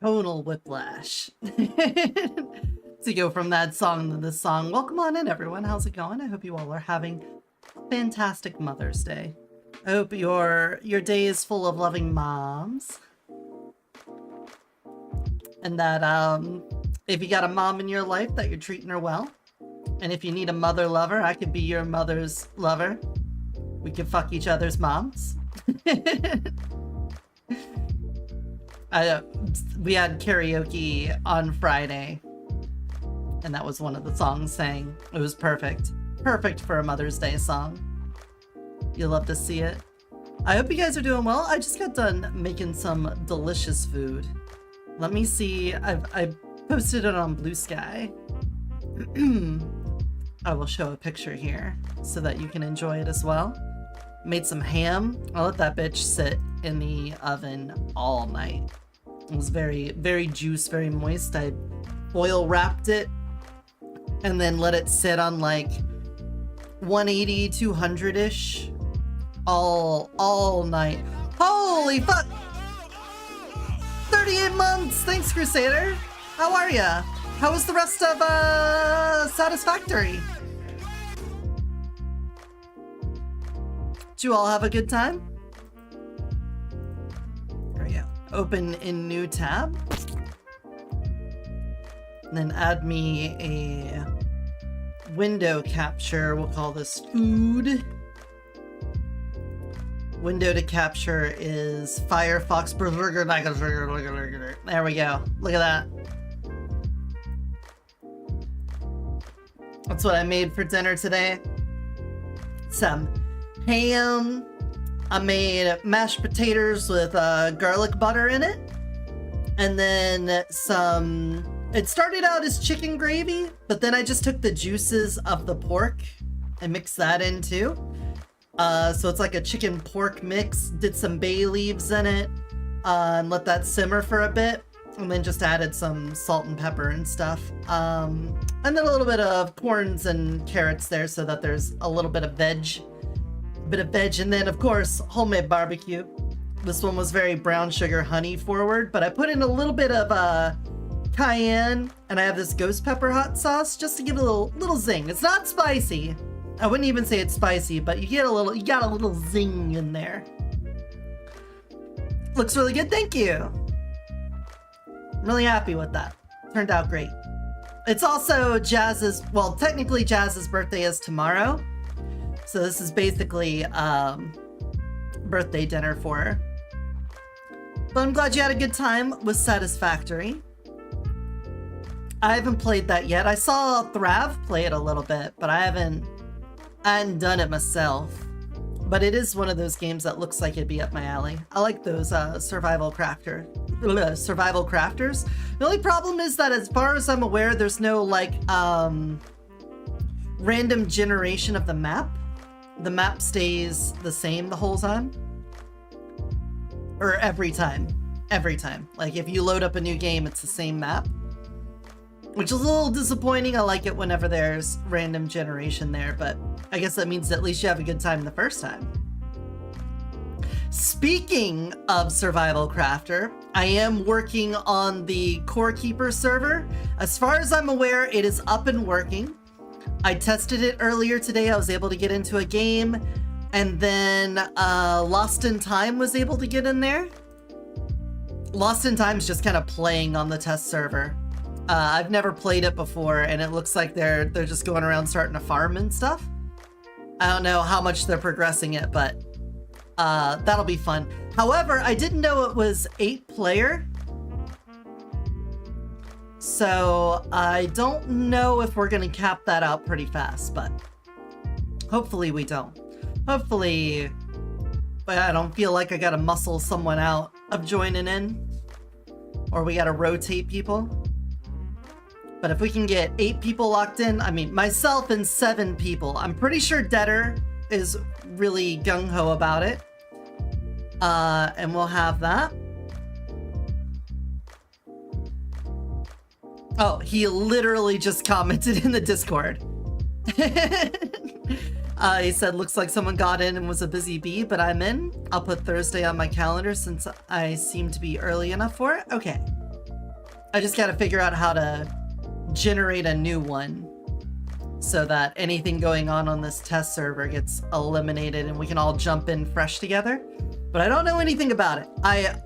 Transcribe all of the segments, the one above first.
Tonal whiplash. To go from that song to this song. Welcome on in, everyone. How's it going? I hope you all are having a fantastic Mother's Day. I hope your day is full of loving moms. And that if you got a mom in your life, that you're treating her well. And if you need a mother lover, I could be your mother's lover. We could fuck each other's moms. We had karaoke on Friday, and that was one of the songs sang. It was perfect. Perfect for a Mother's Day song. You'll love to see it. I hope you guys are doing well. I just got done making some delicious food. Let me see. I posted it on Blue Sky. I will show a picture here so that you can enjoy it as well. Made some ham. I'll let that bitch sit in the oven all night. It was very, very juice, very moist. I oil wrapped it and then let it sit on like 180, 200-ish all night. Holy fuck! 38 months! Thanks, Crusader! How are ya? How was the rest of Satisfactory? Did you all have a good time? There we go. Open in new tab. And then add me a window capture. We'll call this food. Window to capture is Firefox Burger. There we go. Look at that. That's what I made for dinner today. Some ham. I made mashed potatoes with garlic butter in it. And then some... It started out as chicken gravy, but then I just took the juices of the pork and mixed that in too. So it's like a chicken pork mix. Did some bay leaves in it and let that simmer for a bit. And then just added some salt and pepper and stuff. And then a little bit of corns and carrots there so that there's a little bit of veg. And then, of course, homemade barbecue. This one was very brown sugar honey forward, but I put in a little bit of cayenne, and I have this ghost pepper hot sauce just to give it a little zing. It's not spicy. I wouldn't even say it's spicy, but you got a little zing in there. Looks really good, thank you. I'm really happy with that. Turned out great. It's also Jazz's, well, technically Jazz's birthday is tomorrow. So this is basically birthday dinner for her. But I'm glad you had a good time with Satisfactory. I haven't played that yet. I saw Thrav play it a little bit, but I hadn't done it myself. But it is one of those games that looks like it'd be up my alley. I like those survival crafters. The only problem is that as far as I'm aware, there's no like random generation of the map. The map stays the same the whole time. Or every time. Every time. Like if you load up a new game, it's the same map. Which is a little disappointing. I like it whenever there's random generation there, but I guess that means at least you have a good time the first time. Speaking of Survival Crafter, I am working on the Core Keeper server. As far as I'm aware, it is up and working. I tested it earlier today. I was able to get into a game, and then Lost in Time was able to get in there. Lost in Time is just kind of playing on the test server. I've never played it before, and it looks like they're just going around starting to farm and stuff. I don't know how much they're progressing it, but that'll be fun. However, I didn't know it was 8-player. So I don't know if we're gonna cap that out pretty fast, but hopefully we don't. Hopefully, but I don't feel like I gotta muscle someone out of joining in, or we gotta rotate people. But if we can get 8 people locked in, I mean, myself and 7 people, I'm pretty sure Deader is really gung-ho about it. And we'll have that. Oh, he literally just commented in the Discord. He said, looks like someone got in and was a busy bee, but I'm in. I'll put Thursday on my calendar since I seem to be early enough for it. Okay. I just gotta figure out how to generate a new one so that anything going on this test server gets eliminated and we can all jump in fresh together. But I don't know anything about it.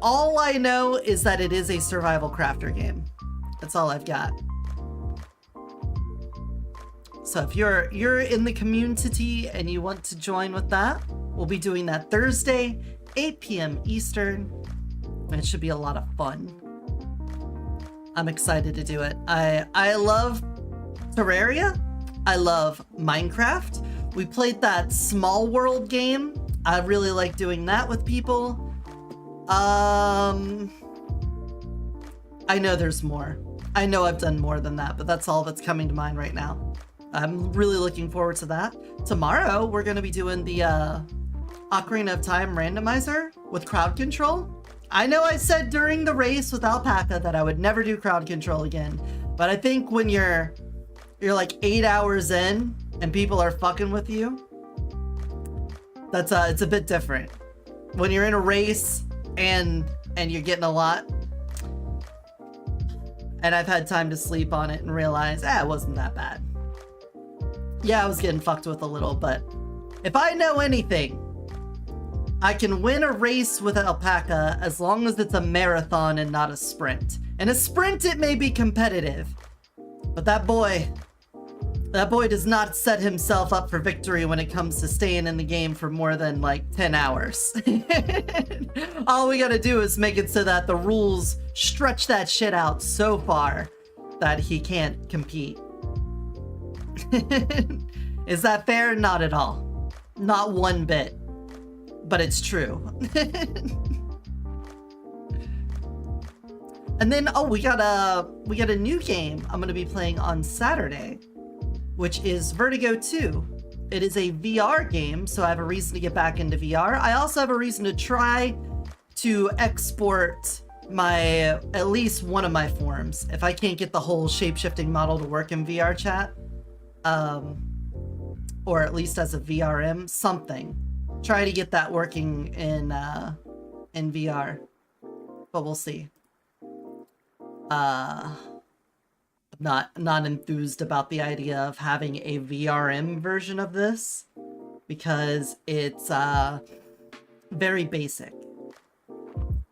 All I know is that it is a survival crafter game. That's all I've got. So if you're in the community and you want to join with that, we'll be doing that Thursday, 8 p.m. Eastern. And it should be a lot of fun. I'm excited to do it. I love Terraria. I love Minecraft. We played that Small World game. I really like doing that with people. I know there's more. I know I've done more than that, but that's all that's coming to mind right now. I'm really looking forward to that. Tomorrow, we're going to be doing the Ocarina of Time randomizer with crowd control. I know I said during the race with Alpaca that I would never do crowd control again, but I think when you're like 8 hours in and people are fucking with you, that's it's a bit different. When you're in a race and you're getting a lot, and I've had time to sleep on it and realize, it wasn't that bad. Yeah, I was getting fucked with a little, but if I know anything, I can win a race with Alpaca as long as it's a marathon and not a sprint. In a sprint, it may be competitive, but that boy does not set himself up for victory when it comes to staying in the game for more than like 10 hours. All we gotta do is make it so that the rules stretch that shit out so far that he can't compete. Is that fair? Not at all. Not one bit. But it's true. And then, we got a new game I'm gonna be playing on Saturday, which is Vertigo 2. It is a VR game, so I have a reason to get back into VR. I also have a reason to try to export at least one of my forms. If I can't get the whole shapeshifting model to work in VR chat, or at least as a VRM, something. Try to get that working in VR, but we'll see. Not enthused about the idea of having a VRM version of this because it's very basic,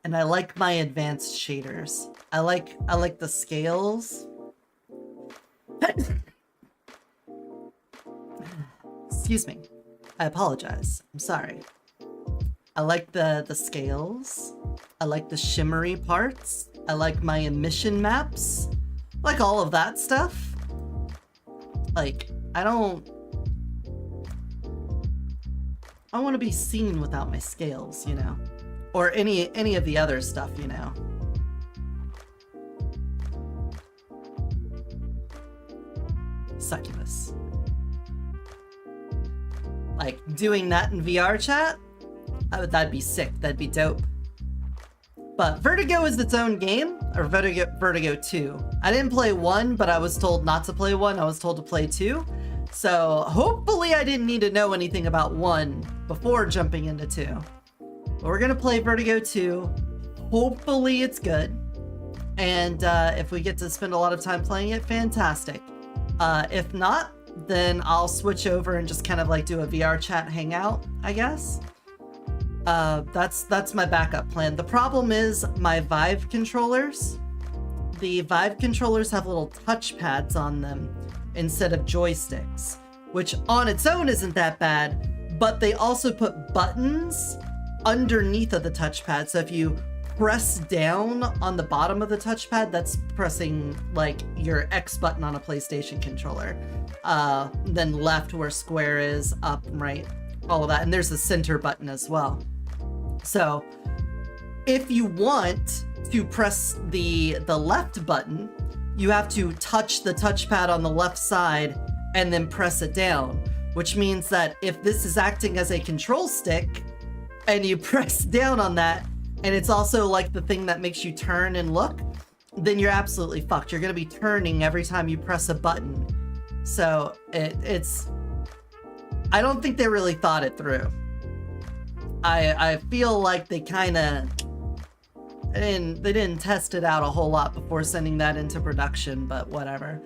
and I like my advanced shaders. I like the scales. Excuse me. I apologize. I'm sorry. I like the scales. I like the shimmery parts. I like my emission maps. Like all of that stuff. Like, I don't want to be seen without my scales, you know? Or any of the other stuff, you know? Succubus. Like, doing that in VR chat? That'd be sick. That'd be dope. But Vertigo is its own game, or Vertigo 2. I didn't play 1, but I was told not to play 1. I was told to play 2. So hopefully I didn't need to know anything about 1 before jumping into 2. But we're going to play Vertigo 2. Hopefully it's good. And if we get to spend a lot of time playing it, fantastic. If not, then I'll switch over and just kind of like do a VR chat hangout, I guess. That's my backup plan. The problem is my Vive controllers. The Vive controllers have little touch pads on them instead of joysticks, which on its own isn't that bad, but they also put buttons underneath of the touchpad. So if you press down on the bottom of the touchpad, that's pressing like your X button on a PlayStation controller. Then left where square is, up, right, all of that. And there's a center button as well. So if you want to press the left button, you have to touch the touchpad on the left side and then press it down, which means that if this is acting as a control stick and you press down on that, and it's also like the thing that makes you turn and look, then you're absolutely fucked. You're going to be turning every time you press a button. So it's... I don't think they really thought it through. I feel like they kind of They didn't test it out a whole lot before sending that into production, but whatever.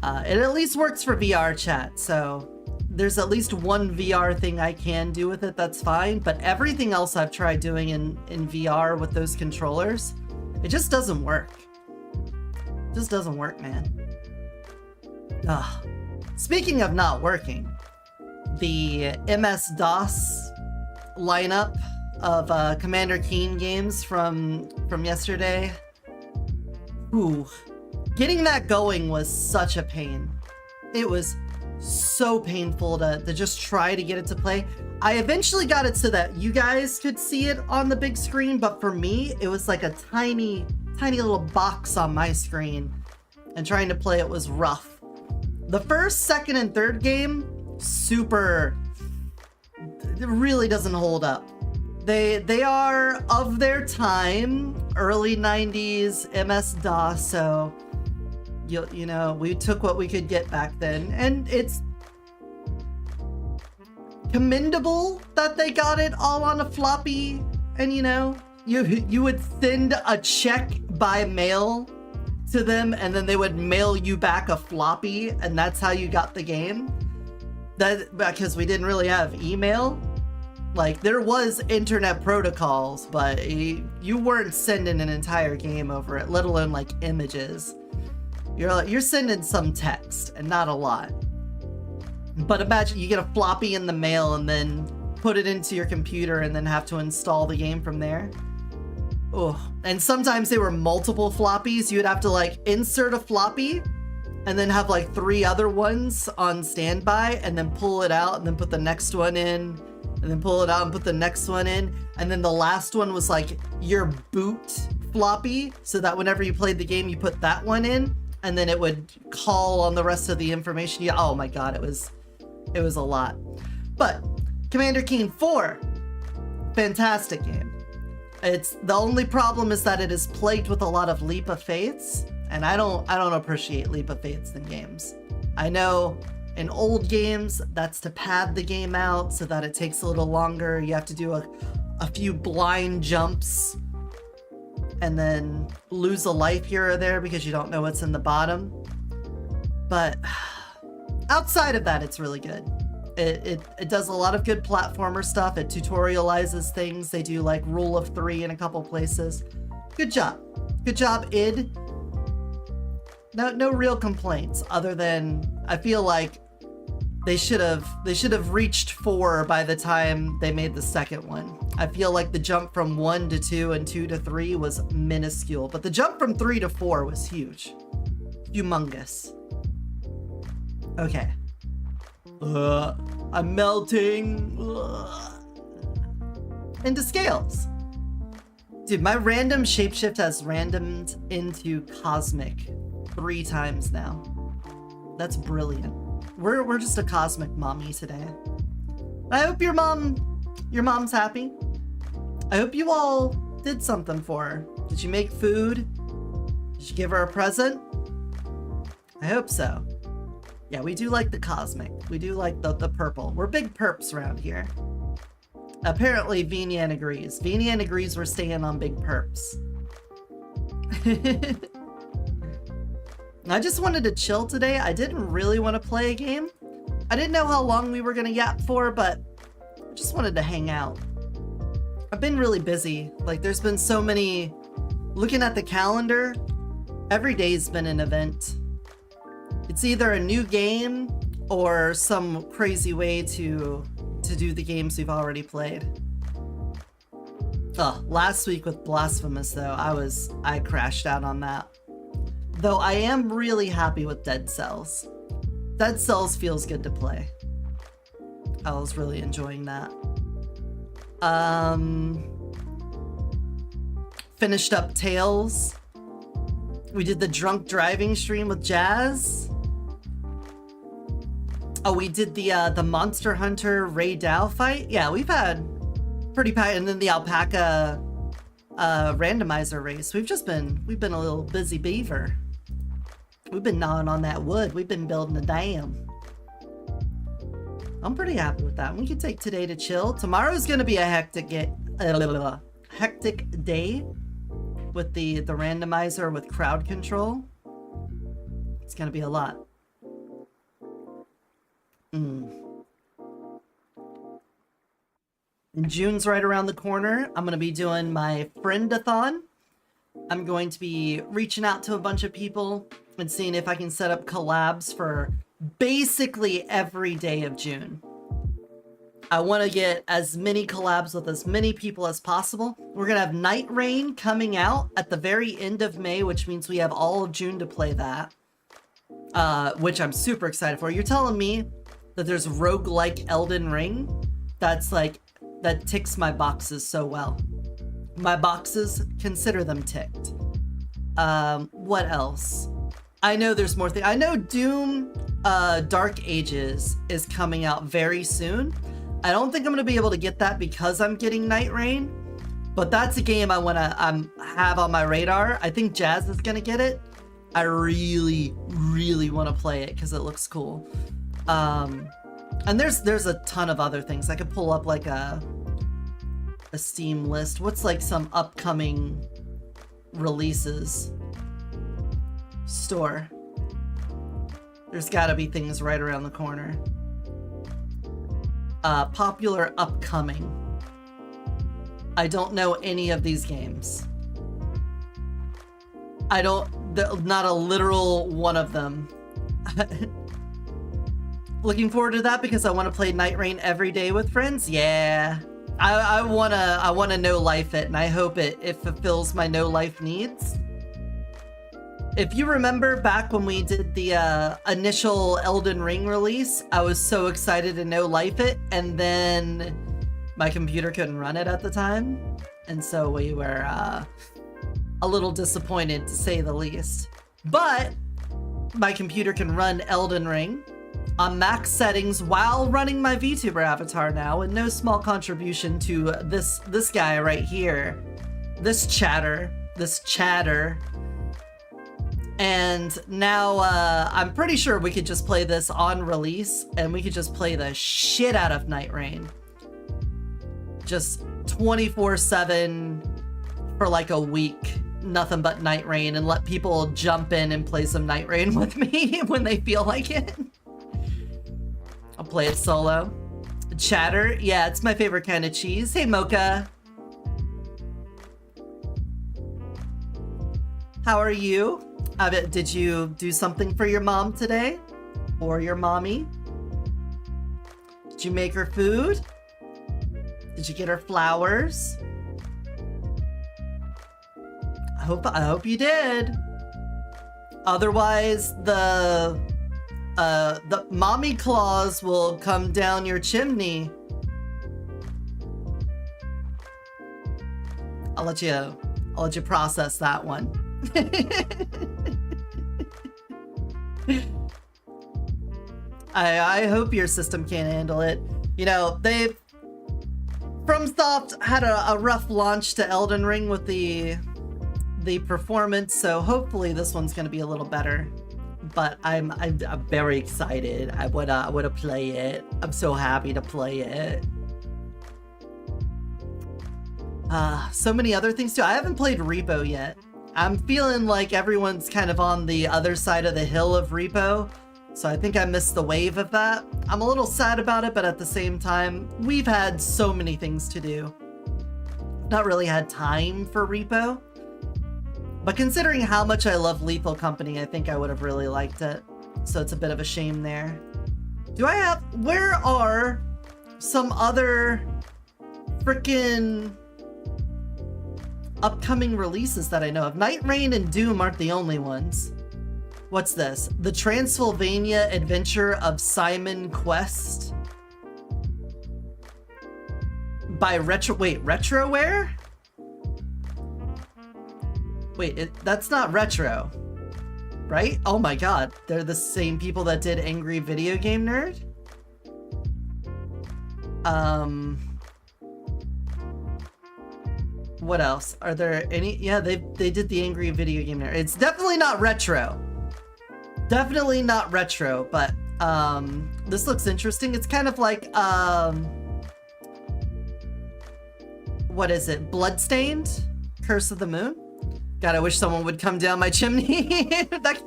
It at least works for VR chat, so there's at least one VR thing I can do with it that's fine, but everything else I've tried doing in VR with those controllers, it just doesn't work. It just doesn't work, man. Ugh. Speaking of not working, the MS-DOS lineup of Commander Keen games from yesterday. Ooh. Getting that going was such a pain. It was so painful to just try to get it to play. I eventually got it so that you guys could see it on the big screen, but for me, it was like a tiny little box on my screen, and trying to play it was rough. The first, second, and third game, it really doesn't hold up. They are of their time, early 90s MS-DOS, so you know, we took what we could get back then, and it's commendable that they got it all on a floppy, and you know, you would send a check by mail to them, and then they would mail you back a floppy, and that's how you got the game. That because we didn't really have email. Like, there was internet protocols, but you weren't sending an entire game over it, let alone like images. You're sending some text, and not a lot. But imagine you get a floppy in the mail and then put it into your computer and then have to install the game from there. Oh, and sometimes they were multiple floppies. You'd have to like insert a floppy and then have like 3 other ones on standby, and then pull it out and then put the next one in, and then pull it out and put the next one in. And then the last one was like your boot floppy, so that whenever you played the game, you put that one in, and then it would call on the rest of the information. Yeah, oh my god, it was a lot. But Commander Keen 4, fantastic game. It's the only problem is that it is plagued with a lot of leap of faiths, and I don't appreciate leap of faiths in games. I know in old games that's to pad the game out so that it takes a little longer. You have to do a few blind jumps and then lose a life here or there because you don't know what's in the bottom. But outside of that, it's really good. It does a lot of good platformer stuff. It tutorializes things. They do like rule of 3 in a couple places. Good job. Good job, id. No real complaints other than I feel like they should have reached 4 by the time they made the second one. I feel like the jump from 1 to 2 and 2 to 3 was minuscule, but the jump from 3 to 4 was huge. Humongous. Okay. I'm melting. Into scales. Dude, my random shapeshift has randomed into cosmic 3 times now. That's brilliant. We're just a cosmic mommy today. I hope your mom's happy. I hope you all did something for her. Did you make food? Did you give her a present? I hope so. Yeah, we do like the cosmic. We do like the purple. We're big perps around here. Apparently, Vinian agrees. Vinian agrees we're staying on big perps. I just wanted to chill today. I didn't really want to play a game. I didn't know how long we were going to yap for, but I just wanted to hang out. I've been really busy. Like, there's been so many... Looking at the calendar, every day's been an event. It's either a new game or some crazy way to do the games we've already played. Last week with Blasphemous, though, I crashed out on that. Though I am really happy with Dead Cells. Dead Cells feels good to play. I was really enjoying that. Finished up Tales. We did the drunk driving stream with Jazz. Oh, we did the Monster Hunter Ray Dow fight. Yeah, we've had pretty packed, and then the alpaca randomizer race. We've been a little busy beaver. We've been gnawing on that wood. We've been building a dam. I'm pretty happy with that. We can take today to chill. Tomorrow's gonna be a hectic day. with the randomizer with crowd control. It's gonna be a lot. And June's right around the corner. I'm gonna be doing my friend-a-thon. I'm going to be reaching out to a bunch of people and seeing if I can set up collabs for basically every day of June. I want to get as many collabs with as many people as possible. We're going to have Night Rain coming out at the very end of May, which means we have all of June to play that, which I'm super excited for. You're telling me that there's roguelike Elden Ring? That's like, that ticks my boxes so well. My boxes, consider them ticked. What else? I know there's more things. I know Doom Dark Ages is coming out very soon. I don't think I'm going to be able to get that because I'm getting Night Rain, but that's a game I want to have on my radar. I think Jazz is going to get it. I really, really want to play it because it looks cool. And there's a ton of other things. I could pull up like a Steam list. What's like some upcoming releases? Store. There's gotta be things right around the corner. Popular upcoming. I don't know any of these games. Not a literal one of them. Looking forward to that because I want to play Night Rain every day with friends. Yeah. I wanna no life it, and I hope it fulfills my no life needs. If you remember back when we did the initial Elden Ring release, I was so excited to no life it, and then my computer couldn't run it at the time, and so we were a little disappointed to say the least. But my computer can run Elden Ring on max settings while running my VTuber avatar now, and no small contribution to this guy right here, this chatter. And now I'm pretty sure we could just play this on release, and we could just play the shit out of Night Rain, just 24/7 for like a week, nothing but Night Rain, and let people jump in and play some Night Rain with me when they feel like it. I'll play it solo. Chatter, yeah, it's my favorite kind of cheese. Hey, Mocha. How are you? Did you do something for your mom today? Or your mommy? Did you make her food? Did you get her flowers? I hope you did. Otherwise, the mommy claws will come down your chimney. I'll let you process that one. I hope your system can handle it. You know, FromSoft had a rough launch to Elden Ring with the performance, so hopefully this one's gonna be a little better. But I'm very excited. I wanna play it. I'm so happy to play it. So many other things too. I haven't played Repo yet. I'm feeling like everyone's kind of on the other side of the hill of Repo, so I think I missed the wave of that. I'm a little sad about it, but at the same time, we've had so many things to do. Not really had time for Repo. But considering how much I love Lethal Company, I think I would have really liked it. So it's a bit of a shame there. Where are some other frickin' upcoming releases that I know of? Night Rain and Doom aren't the only ones. What's this? The Transylvania Adventure of Simon Quest? By Retroware? Wait, that's not Retro, right? Oh my god, they're the same people that did Angry Video Game Nerd? What else? Are there any? Yeah, they did the Angry Video Game Nerd. It's definitely not Retro. Definitely not Retro, but this looks interesting. It's kind of like what is it? Bloodstained? Curse of the Moon? God, I wish someone would come down my chimney. That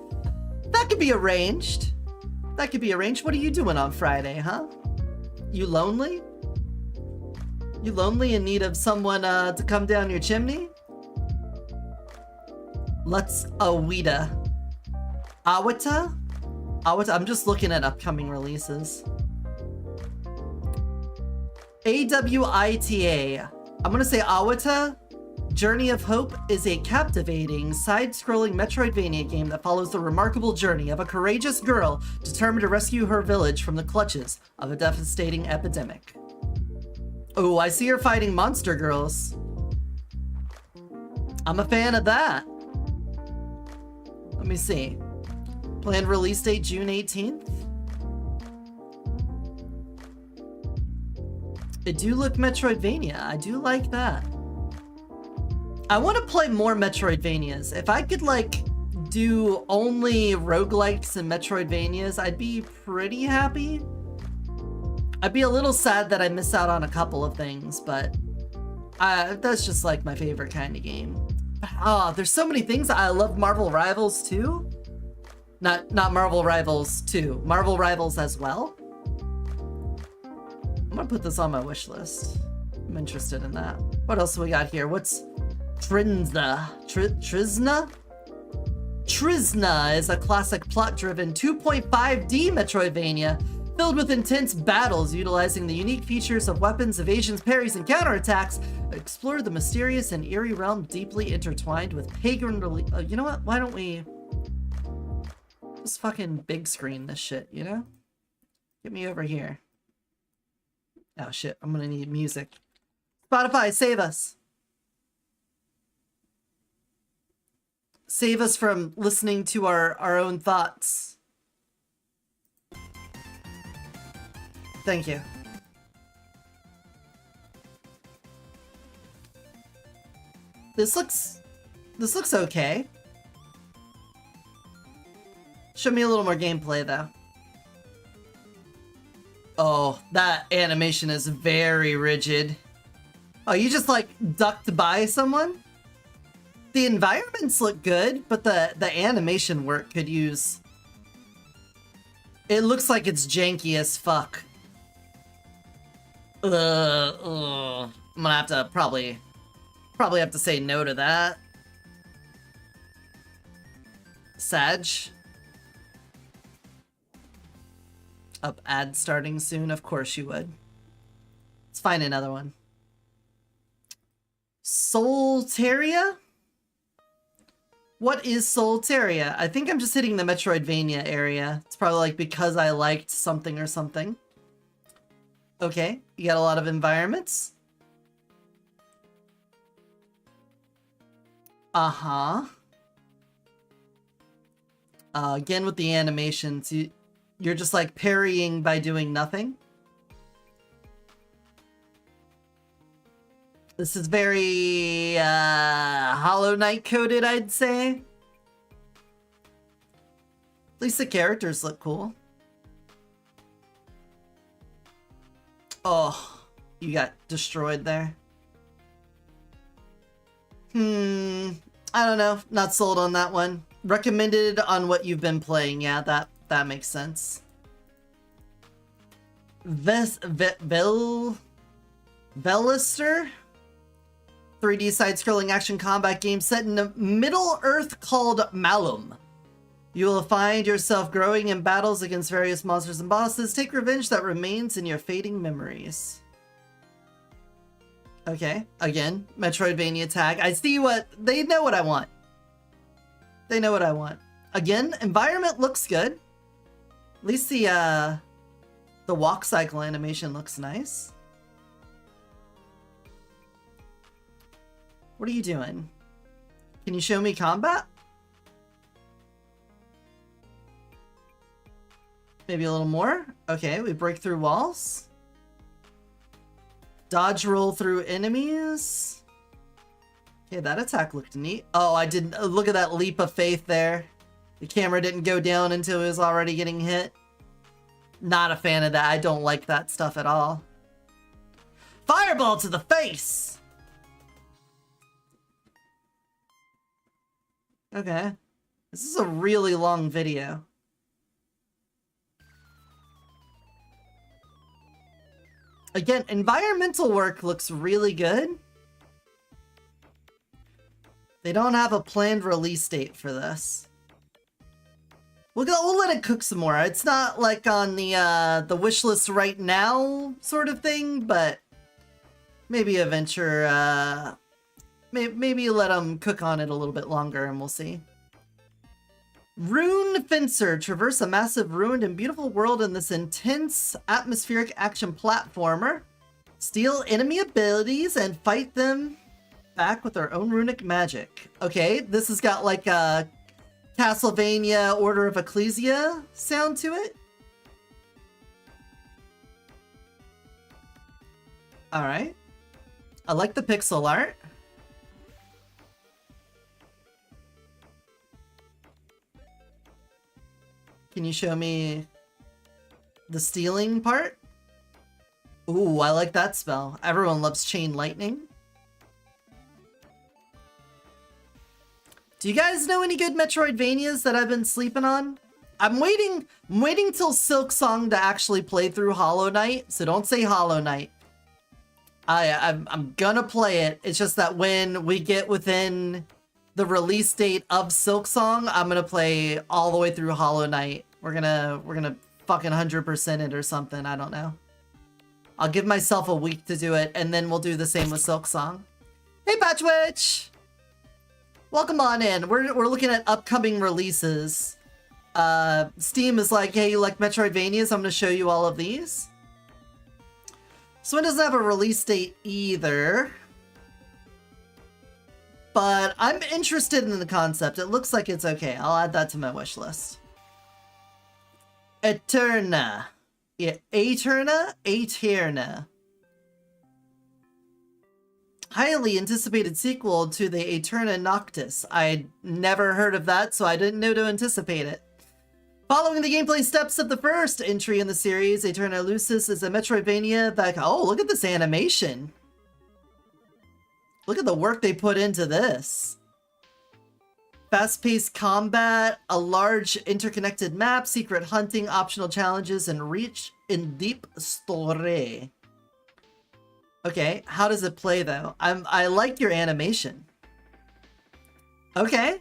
could be arranged. That could be arranged. What are you doing on Friday, huh? You lonely? You lonely in need of someone to come down your chimney? Let's Awita. Awita? Awita? I'm just looking at upcoming releases. AWITA. I'm gonna say Awita. Journey of Hope is a captivating, side-scrolling Metroidvania game that follows the remarkable journey of a courageous girl determined to rescue her village from the clutches of a devastating epidemic. Oh, I see you're fighting monster girls. I'm a fan of that. Let me see. Planned release date June 18th. It do look Metroidvania. I do like that. I want to play more Metroidvanias. If I could, like, do only roguelikes and Metroidvanias, I'd be pretty happy. I'd be a little sad that I miss out on a couple of things, but that's just, like, my favorite kind of game. Oh, there's so many things. I love Marvel Rivals, too. Not Marvel Rivals 2. Marvel Rivals as well. I'm gonna put this on my wish list. I'm interested in that. What else do we got here? What's Trizna? Trizna? Trizna is a classic plot-driven 2.5D Metroidvania filled with intense battles utilizing the unique features of weapons, evasions, parries, and counterattacks. Explore the mysterious and eerie realm deeply intertwined with pagan you know what? Why don't we just fucking big screen this shit, you know? Get me over here. Oh shit, I'm gonna need music. Spotify, save us. Save us from listening to our own thoughts. Thank you. This looks okay. Show me a little more gameplay though. Oh, that animation is very rigid. Oh, you just like ducked by someone? The environments look good, but the animation work could use... It looks like it's janky as fuck. I'm gonna have to probably have to say no to that. Sag. Up ad starting soon, of course you would. Let's find another one. Solteria? What is Solteria? I think I'm just hitting the Metroidvania area. It's probably like because I liked something or something. Okay, you got a lot of environments. Uh-huh. Again with the animations, you're just like parrying by doing nothing. This is very Hollow Knight coded, I'd say. At least the characters look cool. Oh, you got destroyed there. I don't know. Not sold on that one. Recommended on what you've been playing. Yeah, that makes sense. Velister? 3D side-scrolling action combat game set in a Middle-earth called Malum. You will find yourself growing in battles against various monsters and bosses. Take revenge that remains in your fading memories. Okay, again, Metroidvania tag. I see what... They know what I want. They know what I want. Again, environment looks good. At least the walk cycle animation looks nice. What are you doing? Can you show me combat? Maybe a little more? Okay, we break through walls. Dodge roll through enemies. Okay, that attack looked neat. Oh, I didn't... Look at that leap of faith there. The camera didn't go down until it was already getting hit. Not a fan of that. I don't like that stuff at all. Fireball to the face! Okay. This is a really long video. Again, environmental work looks really good. They don't have a planned release date for this. We'll let it cook some more. It's not like on the wish list right now sort of thing, but maybe a venture, maybe let them cook on it a little bit longer and we'll see. Rune Fencer. Traverse a massive, ruined, and beautiful world in this intense, atmospheric action platformer. Steal enemy abilities and fight them back with our own runic magic. Okay, this has got like a Castlevania Order of Ecclesia sound to it. Alright. I like the pixel art. Can you show me the stealing part? Ooh, I like that spell. Everyone loves Chain Lightning. Do you guys know any good Metroidvanias that I've been sleeping on? I'm waiting till Silk Song to actually play through Hollow Knight, so don't say Hollow Knight. I'm gonna play it. It's just that when we get within the release date of Silk Song, I'm gonna play all the way through Hollow Knight. We're gonna fucking 100% it or something. I don't know. I'll give myself a week to do it, and then we'll do the same with Silk Song. Hey, Patchwitch! Welcome on in. We're looking at upcoming releases. Steam is like, hey, you like Metroidvanias? I'm gonna show you all of these. So it doesn't have a release date either. But I'm interested in the concept. It looks like it's okay. I'll add that to my wish list. Eterna. Yeah, Eterna? Eterna. Highly anticipated sequel to the Eterna Noctis. I'd never heard of that, so I didn't know to anticipate it. Following the gameplay steps of the first entry in the series, Eterna Lucis is a Metroidvania that... Oh, look at this animation. Look at the work they put into this. Fast-paced combat, a large interconnected map, secret hunting, optional challenges, and reach in deep story. Okay, how does it play though? I like your animation. Okay.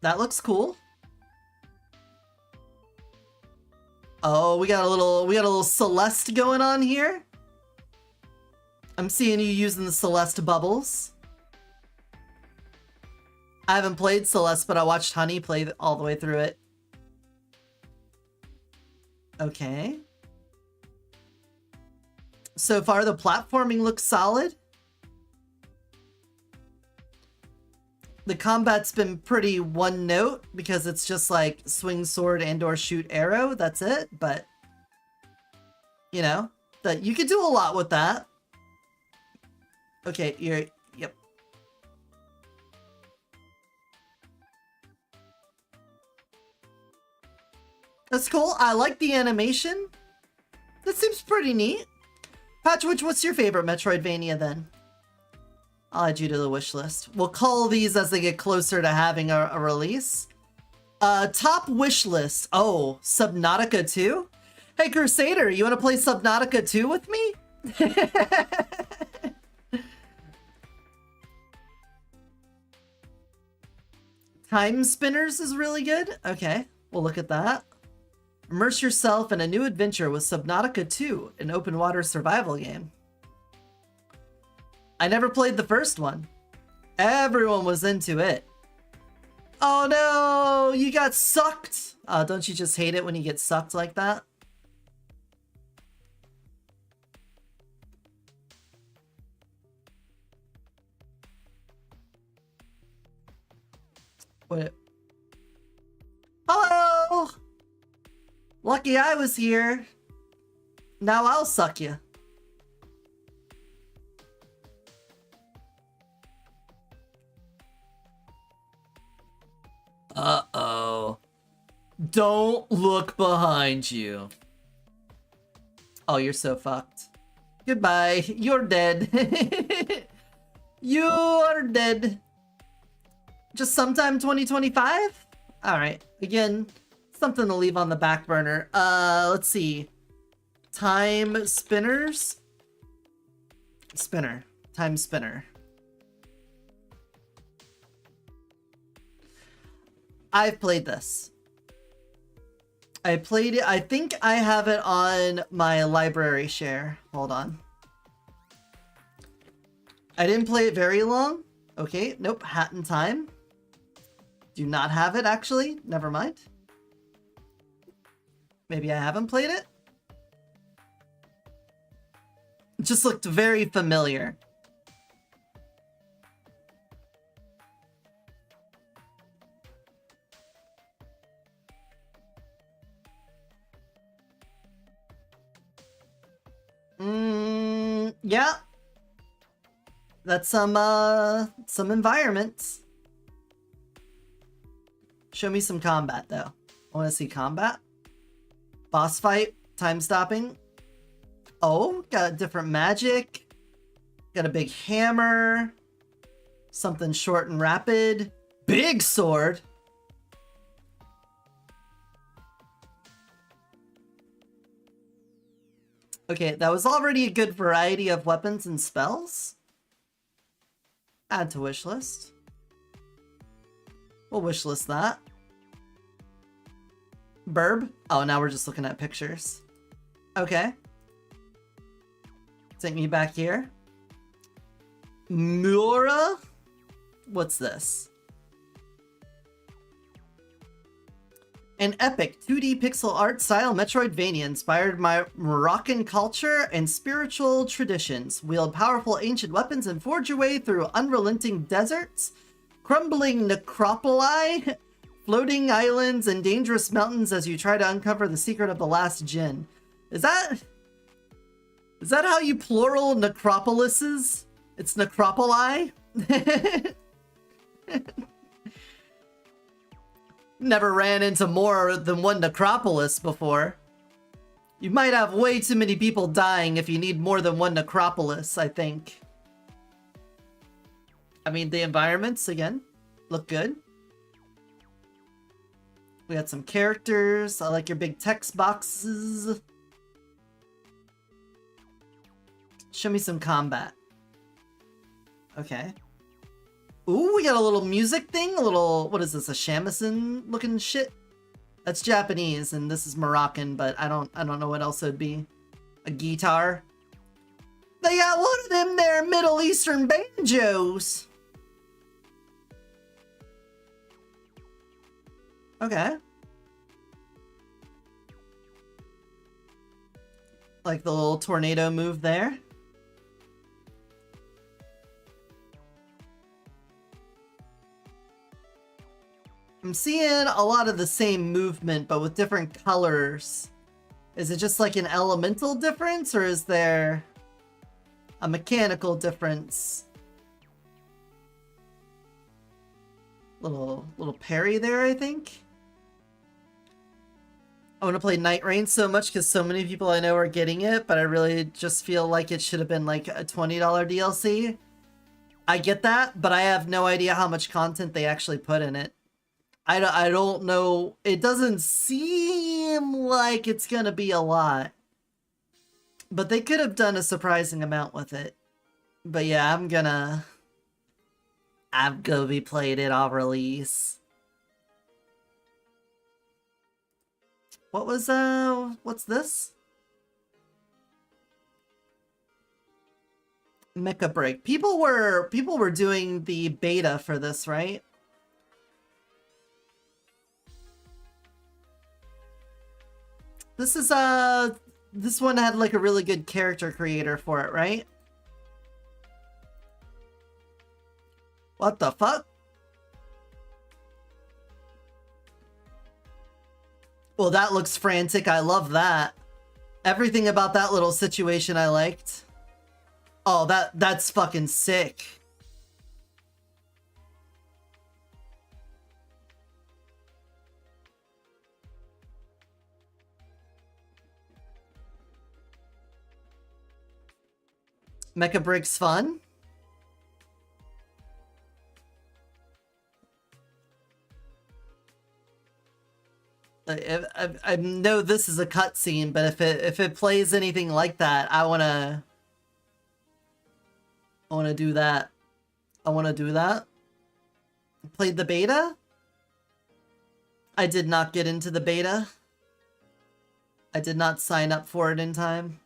That looks cool. Oh, we got a little Celeste going on here. I'm seeing you using the Celeste bubbles. I haven't played Celeste, but I watched Honey play all the way through it. Okay. So far, the platforming looks solid. The combat's been pretty one note because it's just like swing sword and or shoot arrow. That's it. But, you know, that you could do a lot with that. Okay, yep. That's cool. I like the animation. That seems pretty neat. Patchwitch, what's your favorite Metroidvania then? I'll add you to the wish list. We'll call these as they get closer to having a release. Top wish list. Oh, Subnautica 2? Hey, Crusader, you want to play Subnautica 2 with me? Time Spinners is really good. Okay, we'll look at that. Immerse yourself in a new adventure with Subnautica 2, an open water survival game. I never played the first one. Everyone was into it. Oh no, you got sucked. Don't you just hate it when you get sucked like that? What? Hello! Lucky I was here. Now I'll suck you. Uh-oh. Don't look behind you. Oh, you're so fucked. Goodbye. You're dead. You are dead. Just sometime 2025? Alright, again, something to leave on the back burner. Let's see. Time spinners? Spinner. Time spinner. I've played this. I played it. I think I have it on my library share. Hold on. I didn't play it very long. Okay, nope. Hat in Time. Do not have it, actually. Never mind. Maybe I haven't played it. It just looked very familiar. Yeah. That's some environments. Show me some combat, though. I want to see combat. Boss fight, time stopping. Oh, got different magic. Got a big hammer. Something short and rapid. Big sword. Okay, that was already a good variety of weapons and spells. Add to wishlist. We'll wishlist that. Burb? Oh, now we're just looking at pictures. Okay. Take me back here. Mura? What's this? An epic 2D pixel art style Metroidvania inspired by Moroccan culture and spiritual traditions. Wield powerful ancient weapons and forge your way through unrelenting deserts, crumbling necropoli, floating islands, and dangerous mountains as you try to uncover the secret of the last Djinn. Is that how you plural necropolises? It's necropoli? Never ran into more than one necropolis before. You might have way too many people dying if you need more than one necropolis, I think. I mean, the environments, again, look good. We got some characters. I like your big text boxes. Show me some combat. Okay. Ooh, we got a little music thing, a little, what is this, a shamisen looking shit? That's Japanese and this is Moroccan, but I don't know what else it would be. A guitar. They got one of them there Middle Eastern banjos. Okay. Like the little tornado move there. I'm seeing a lot of the same movement, but with different colors. Is it just like an elemental difference, or is there a mechanical difference? Little parry there, I think. I want to play Night Rain so much because so many people I know are getting it, but I really just feel like it should have been like a $20 DLC. I get that, but I have no idea how much content they actually put in it. I don't know. It doesn't seem like it's gonna be a lot. But they could have done a surprising amount with it. But yeah, I'm gonna be playing it on release. What was, what's this? Mecha Break. People were doing the beta for this, right? This is, this one had like a really good character creator for it, right? What the fuck? Well, that looks frantic. I love that. Everything about that little situation I liked. Oh, that's fucking sick. Mecha Break's fun. I know this is a cutscene, but if it plays anything like that, I wanna do that. I wanna do that. Played the beta? I did not get into the beta. I did not sign up for it in time.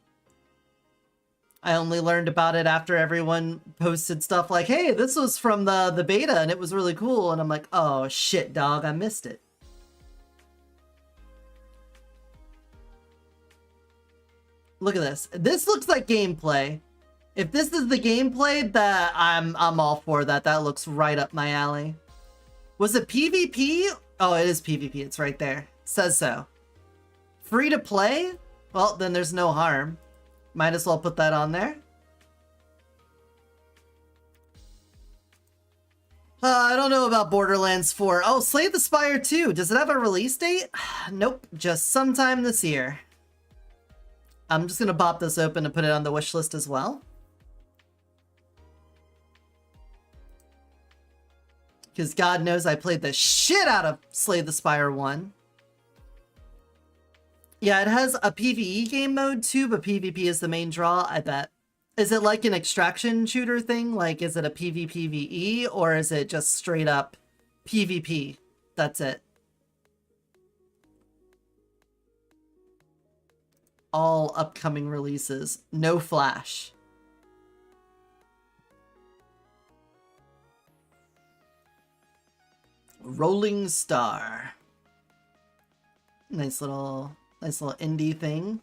I only learned about it after everyone posted stuff like, hey, this was from the beta and it was really cool. And I'm like, oh shit, dog, I missed it. Look at this. This looks like gameplay. If this is the gameplay, that I'm all for that. That looks right up my alley. Was it PvP? Oh, it is PvP. It's right there. Says so. Free to play? Well, then there's no harm. Might as well put that on there. I don't know about Borderlands 4. Oh, Slay the Spire 2. Does it have a release date? Nope. Just sometime this year. I'm just gonna pop this open and put it on the wish list as well. Because God knows I played the shit out of Slay the Spire 1. Yeah, it has a PvE game mode too, but PvP is the main draw, I bet. Is it like an extraction shooter thing? Like, is it a PvPvE, or is it just straight up PvP? That's it. All upcoming releases. No Flash. Rolling Star. Nice little indie thing.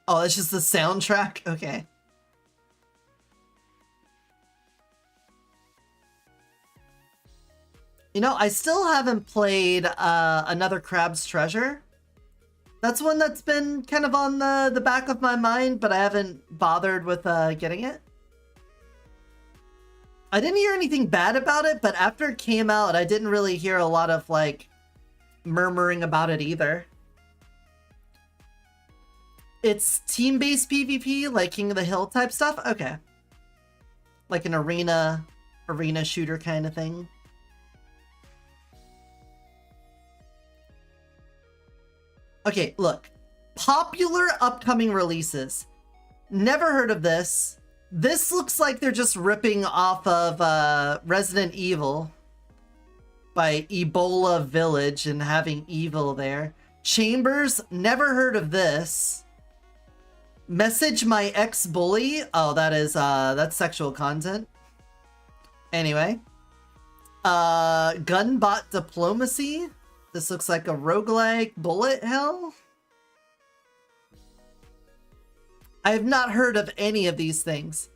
Oh, it's just the soundtrack? Okay. You know, I still haven't played Another Crab's Treasure. That's one that's been kind of on the back of my mind, but I haven't bothered with getting it. I didn't hear anything bad about it, but after it came out, I didn't really hear a lot of, like, murmuring about it either. It's team-based PvP, like King of the Hill type stuff? Okay. Like an arena shooter kind of thing. Okay, look. Popular upcoming releases. Never heard of this. This looks like they're just ripping off of Resident Evil by Ebola Village and having evil there. Chambers, never heard of this. Message My Ex-Bully. Oh, that's sexual content. Anyway. Gunbot Diplomacy. This looks like a roguelike bullet hell. I have not heard of any of these things.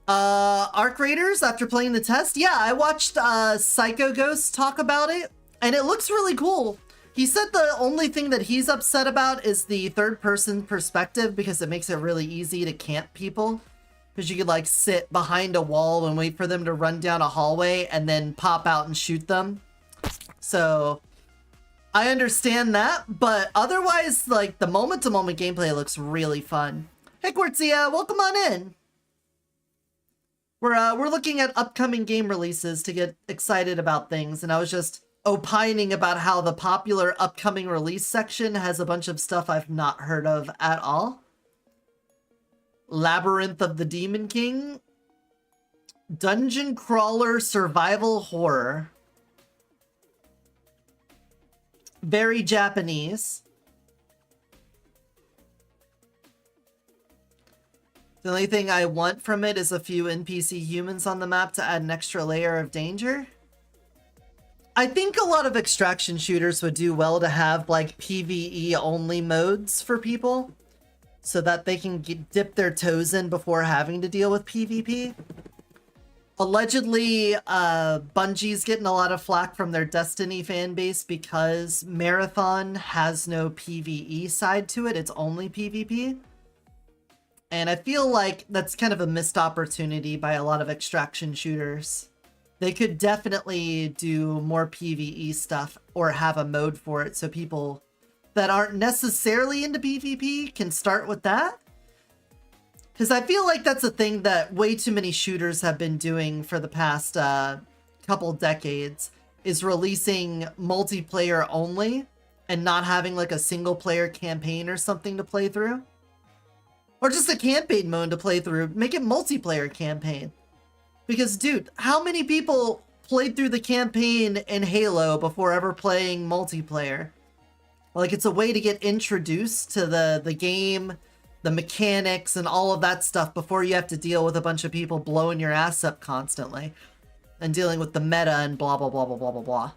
Arc Raiders, after playing the test? Yeah, I watched Psycho Ghost talk about it, and it looks really cool. He said the only thing that he's upset about is the third-person perspective, because it makes it really easy to camp people. Because you could, like, sit behind a wall and wait for them to run down a hallway and then pop out and shoot them. So I understand that, but otherwise, like, the moment-to-moment gameplay looks really fun. Hey, Quartzia, welcome on in. We're looking at upcoming game releases to get excited about things, and I was just opining about how the popular upcoming release section has a bunch of stuff I've not heard of at all. Labyrinth of the Demon King. Dungeon Crawler Survival Horror. Very Japanese. The only thing I want from it is a few NPC humans on the map to add an extra layer of danger. I think a lot of extraction shooters would do well to have, like, PvE only modes for people, so that they can dip their toes in before having to deal with PvP. Allegedly, Bungie's getting a lot of flack from their Destiny fan base because Marathon has no PvE side to it, it's only PvP. And I feel like that's kind of a missed opportunity by a lot of extraction shooters. They could definitely do more PvE stuff or have a mode for it so people that aren't necessarily into PvP can start with that. Because I feel like that's a thing that way too many shooters have been doing for the past couple decades, is releasing multiplayer only and not having like a single player campaign or something to play through. Or just a campaign mode to play through. Make it multiplayer campaign. Because, dude, how many people played through the campaign in Halo before ever playing multiplayer? Like, it's a way to get introduced to the game, the mechanics, and all of that stuff before you have to deal with a bunch of people blowing your ass up constantly. And dealing with the meta and blah, blah, blah, blah, blah, blah, blah.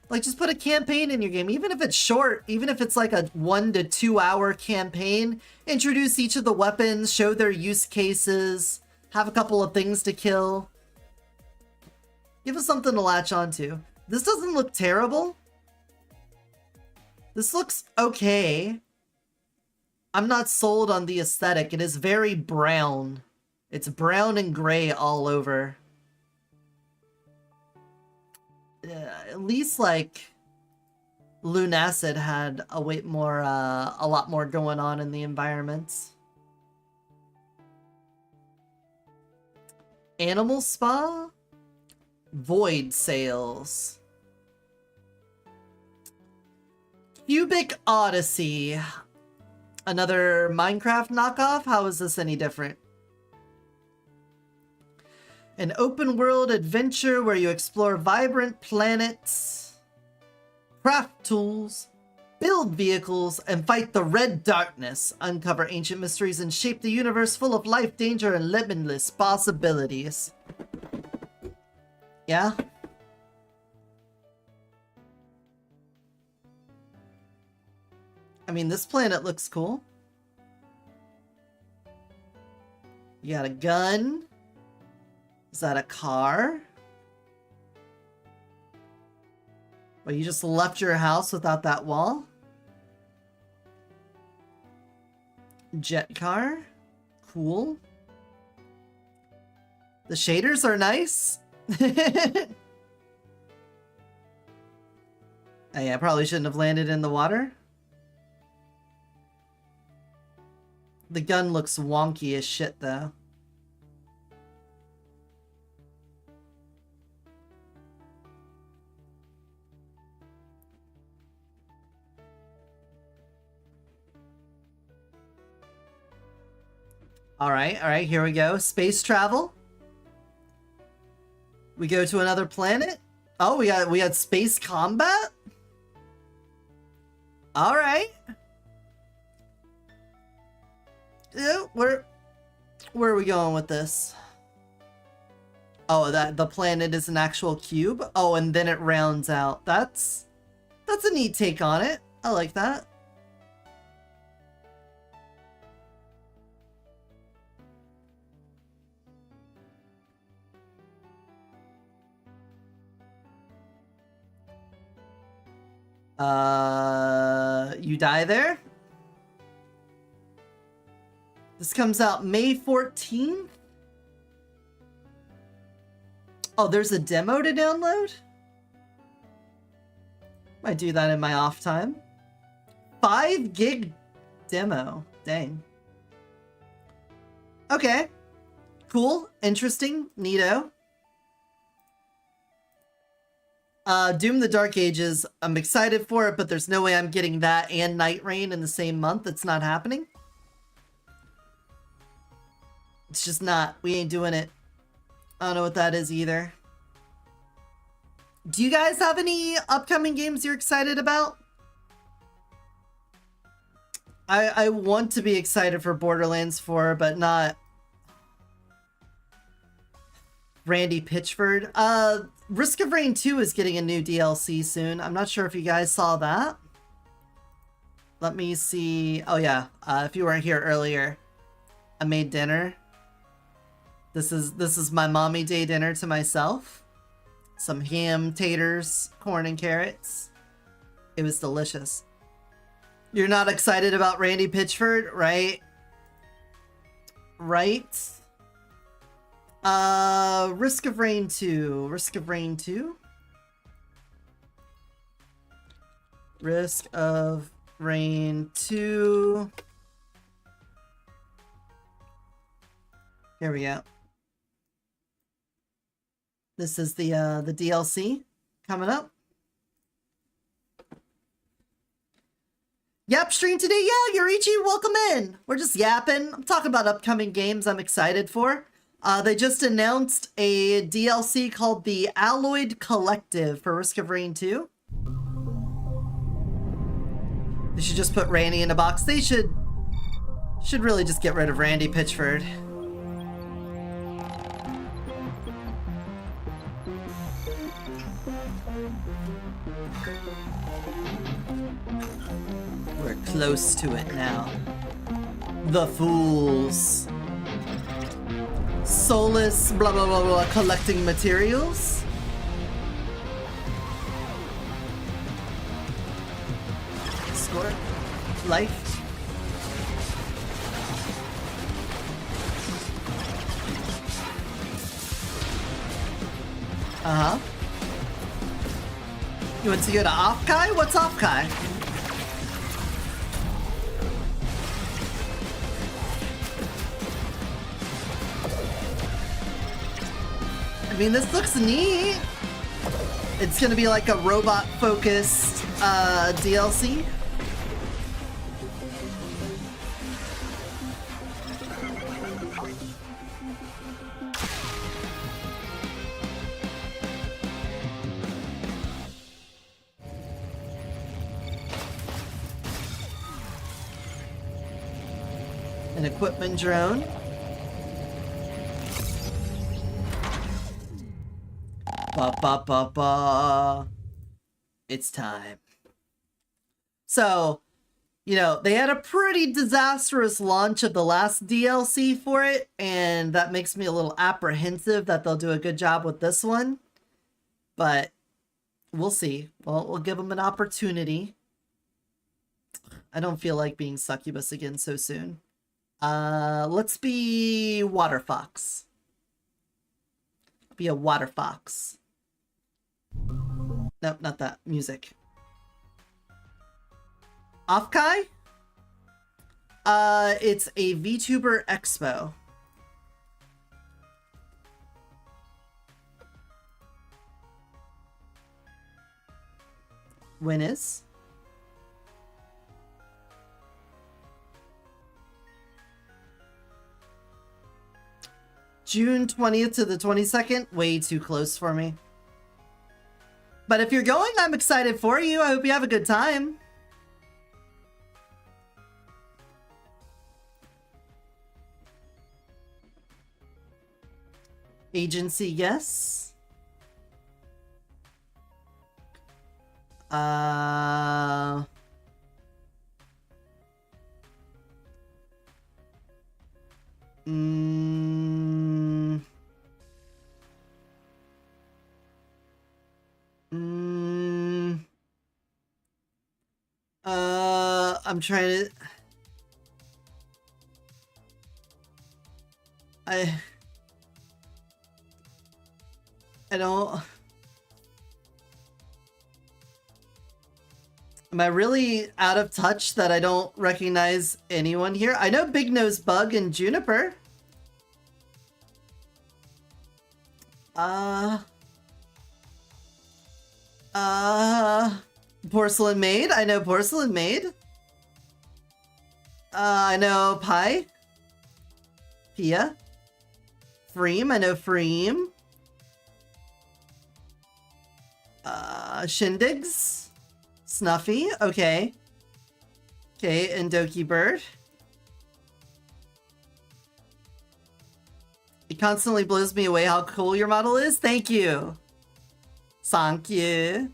Like, just put a campaign in your game, even if it's short, even if it's like a 1 to 2 hour campaign. Introduce each of the weapons, show their use cases, have a couple of things to kill. Give us something to latch onto. This doesn't look terrible. This looks okay. I'm not sold on the aesthetic. It is very brown. It's brown and gray all over. At least like Lunacid had a lot more going on in the environments. Animal Spa? Void Sales. Cubic Odyssey. Another Minecraft knockoff? How is this any different? An open world adventure where you explore vibrant planets, craft tools, build vehicles, and fight the red darkness. Uncover ancient mysteries and shape the universe full of life, danger, and limitless possibilities. Yeah? I mean, this planet looks cool. You got a gun. Is that a car? Well, you just left your house without that wall? Jet car? Cool. The shaders are nice. Oh yeah, I probably shouldn't have landed in the water. The gun looks wonky as shit, though. Alright, here we go. Space travel. We go to another planet. Oh, we got space combat? Alright. Where are we going with this? Oh, the planet is an actual cube? Oh, and then it rounds out. That's a neat take on it. I like that. You die there? This comes out May 14th? Oh, there's a demo to download? Might do that in my off time. 5 gig demo. Dang. Okay. Cool. Interesting. Neato. Doom the Dark Ages. I'm excited for it, but there's no way I'm getting that and Night Rain in the same month. It's not happening. It's just not. We ain't doing it. I don't know what that is either. Do you guys have any upcoming games you're excited about? I want to be excited for Borderlands 4, but not Randy Pitchford. Risk of Rain 2 is getting a new DLC soon. I'm not sure if you guys saw that. Let me see. Oh yeah, if you weren't here earlier, I made dinner. This is my mommy day dinner to myself. Some ham, taters, corn, and carrots. It was delicious. You're not excited about Randy Pitchford, right? Right? Risk of Rain 2. Risk of Rain 2? Risk of Rain 2. Here we go. This is the DLC coming up. Yap stream today? Yeah, Yurichi, welcome in. We're just yapping. I'm talking about upcoming games I'm excited for. They just announced a DLC called the Alloyed Collective for Risk of Rain 2. They should just put Randy in a box. They should really just get rid of Randy Pitchford. We're close to it now. The Fools. Soulless, blah blah blah blah, collecting materials. Score. Life. Uh-huh. You want to go to Offkai? What's Offkai? I mean, this looks neat. It's gonna be like a robot-focused DLC. An equipment drone. Ba ba ba ba. It's time. So, you know, they had a pretty disastrous launch of the last DLC for it, and that makes me a little apprehensive that they'll do a good job with this one. But we'll see. Well, we'll give them an opportunity. I don't feel like being succubus again so soon. Let's be Water Fox. Be a Water Fox. Nope, not that. Music. Offkai? It's a VTuber Expo. When is? June 20th to the 22nd? Way too close for me. But if you're going, I'm excited for you. I hope you have a good time. Agency, yes. I'm trying to... I don't... Am I really out of touch that I don't recognize anyone here? I know Big Nose Bug and Juniper. Porcelain Maid. I know Porcelain Maid. I know Pie. Pia. Freem. I know Freem. Shindigs. Snuffy. Okay. Okay, and Doki Bird. It constantly blows me away how cool your model is. Thank you. Thank you.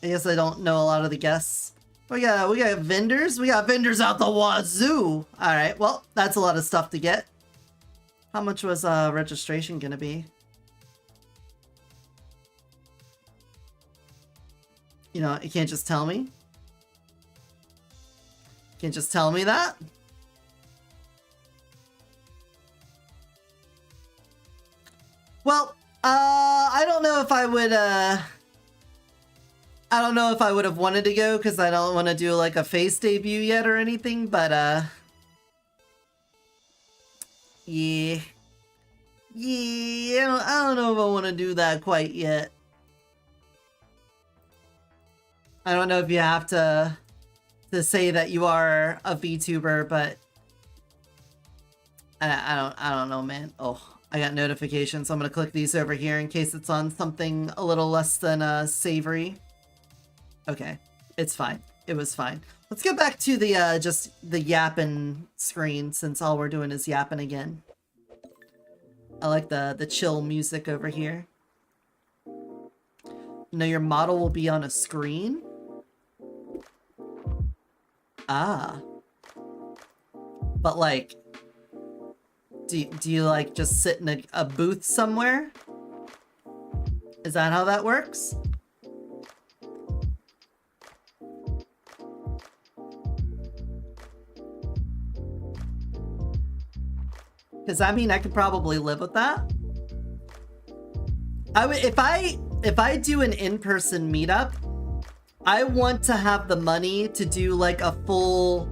I guess I don't know a lot of the guests. We got vendors. We got vendors out the wazoo. All right. Well, that's a lot of stuff to get. How much was registration gonna be? You know, you can't just tell me. You can't just tell me that. Well, I don't know if I would, I don't know if I would have wanted to go because I don't want to do like a face debut yet or anything, but yeah. Yeah, I don't know if I want to do that quite yet. I don't know if you have to say that you are a VTuber, but I don't know, man. Oh, I got notifications. I'm gonna click these over here in case it's on something a little less than savory. Okay, it's fine. It was fine. Let's get back to the just the yapping screen, since all we're doing is yapping again. I like the chill music over here. No, your model will be on a screen? Ah. But like, do you like just sit in a booth somewhere? Is that how that works? Because I mean, I could probably live with that. I would, if I do an in-person meetup, I want to have the money to do like a full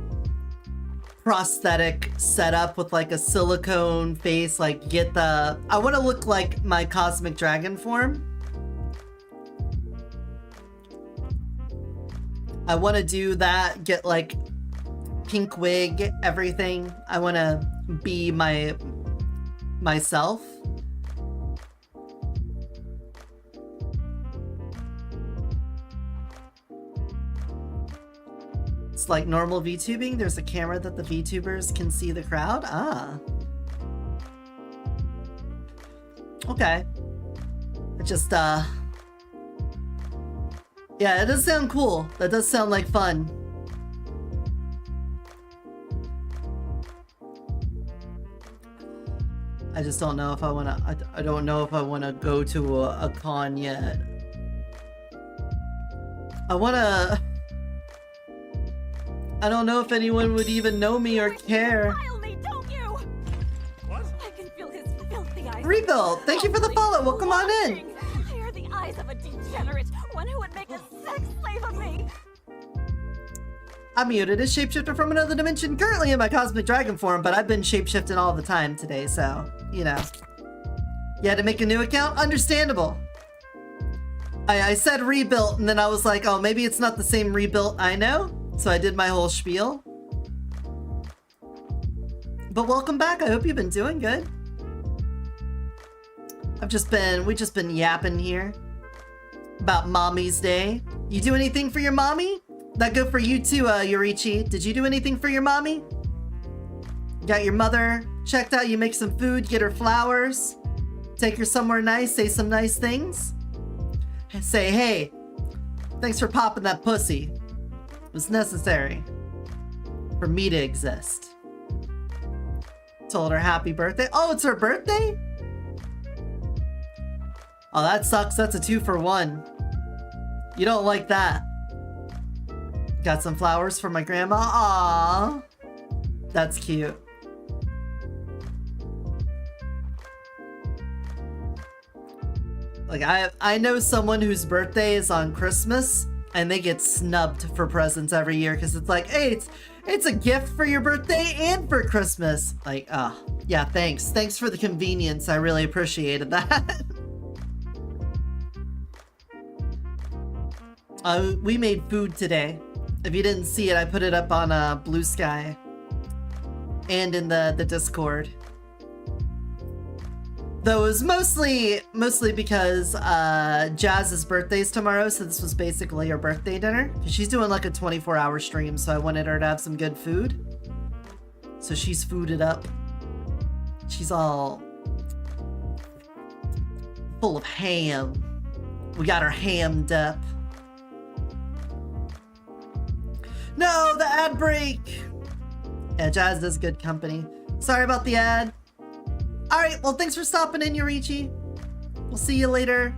prosthetic setup with like a silicone face, like get the, I want to look like my cosmic dragon form. I want to do that, get like pink wig, everything. I want to be myself. It's like normal VTubing. There's a camera that the VTubers can see the crowd. Ah. Okay. It just, yeah, it does sound cool. That does sound like fun. I just don't know if I wanna, I don't know if I wanna go to a con yet. I don't know if anyone would even know me or care. Me, don't you? What? I can feel his filthy eyes. Rebuild, thank you for the follow. Welcome on in. They are the eyes of a degenerate, one who would make a sex slave of me. I'm muted as Shapeshifter from another dimension, currently in my cosmic dragon form, but I've been shapeshifting all the time today, so, you know. You had to make a new account? Understandable. I said rebuilt, and then I was like, oh, maybe it's not the same rebuilt I know. So I did my whole spiel. But welcome back. I hope you've been doing good. We've just been yapping here about Mommy's Day. You do anything for your mommy? That go for you too, Yurichi. Did you do anything for your mommy? Got your mother checked out, you make some food, get her flowers, take her somewhere nice, say some nice things. Say, hey, thanks for popping that pussy. It was necessary for me to exist. Told her happy birthday. Oh, it's her birthday? Oh, that sucks. That's a 2-for-1. You don't like that. Got some flowers for my grandma. Aww. That's cute. Like, I know someone whose birthday is on Christmas, and they get snubbed for presents every year because it's like, hey, it's a gift for your birthday and for Christmas. Like, oh, yeah, thanks. Thanks for the convenience. I really appreciated that. We made food today. If you didn't see it, I put it up on Blue Sky and in the Discord. Though it was mostly because Jazz's birthday's tomorrow, so this was basically her birthday dinner. She's doing like a 24-hour stream, so I wanted her to have some good food. So she's fooded up. She's all full of ham. We got her hammed up. No, the ad break! Yeah, Jazz does good company. Sorry about the ad. Alright, well, thanks for stopping in, Yurichi. We'll see you later.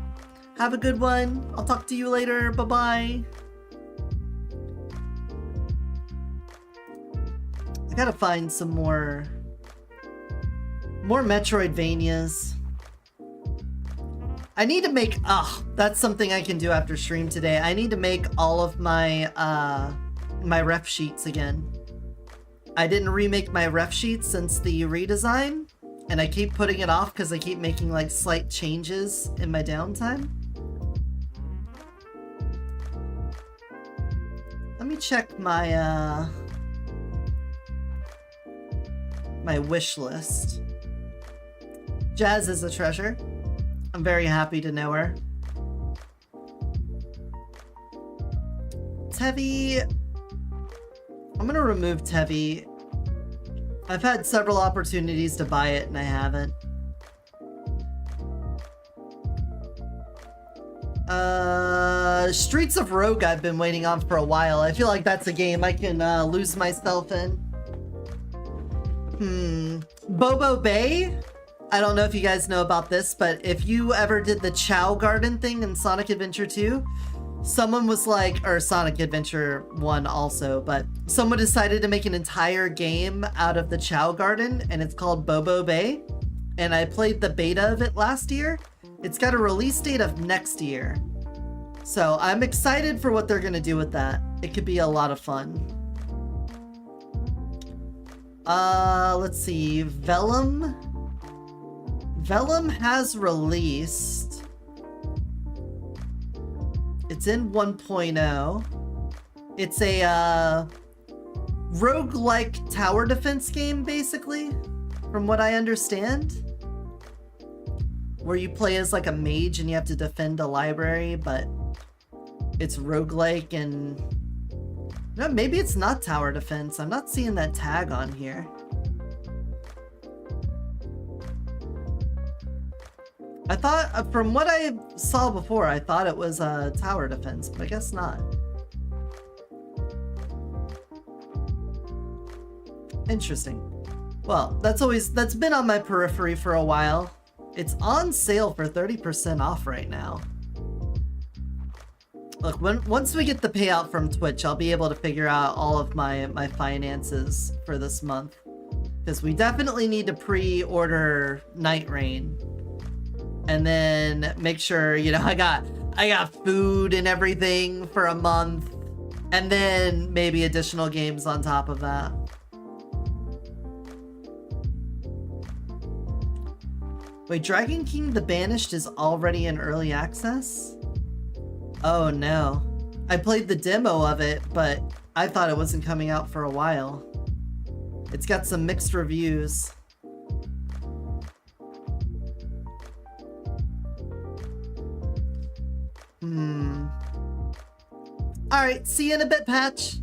Have a good one. I'll talk to you later. Bye-bye. I gotta find some more Metroidvanias. I need to make... that's something I can do after stream today. I need to make all of my, my ref sheets again. I didn't remake my ref sheets since the redesign. And I keep putting it off because I keep making like slight changes in my downtime. me check my my wish list. Jazz is a treasure. I'm very happy to know her. Tevi, I'm gonna remove Tevi. I've had several opportunities to buy it and I haven't. Streets of Rogue I've been waiting on for a while. I feel like that's a game I can lose myself in. Bobo Bay? I don't know if you guys know about this, but if you ever did the Chow Garden thing in Sonic Adventure 2, someone was like, or Sonic Adventure 1 also, but someone decided to make an entire game out of the Chow Garden, and it's called Bobo Bay. And I played the beta of it last year. It's got a release date of next year. So I'm excited for what they're gonna do with that. It could be a lot of fun. Let's see, Vellum. Vellum has released. It's in 1.0. It's a roguelike tower defense game, basically, from what I understand. Where you play as like a mage and you have to defend a library, but it's roguelike and... No, maybe it's not tower defense. I'm not seeing that tag on here. I thought, from what I saw before, I thought it was a tower defense, but I guess not. Interesting. Well, that's been on my periphery for a while. It's on sale for 30% off right now. Look, once we get the payout from Twitch, I'll be able to figure out all of my finances for this month. Because we definitely need to pre-order Night Rain. And then make sure, you know, I got food and everything for a month. And then maybe additional games on top of that. Wait, Dragon King the Banished is already in early access? Oh no. I played the demo of it, but I thought it wasn't coming out for a while. It's got some mixed reviews. Alright, see you in a bit, Patch.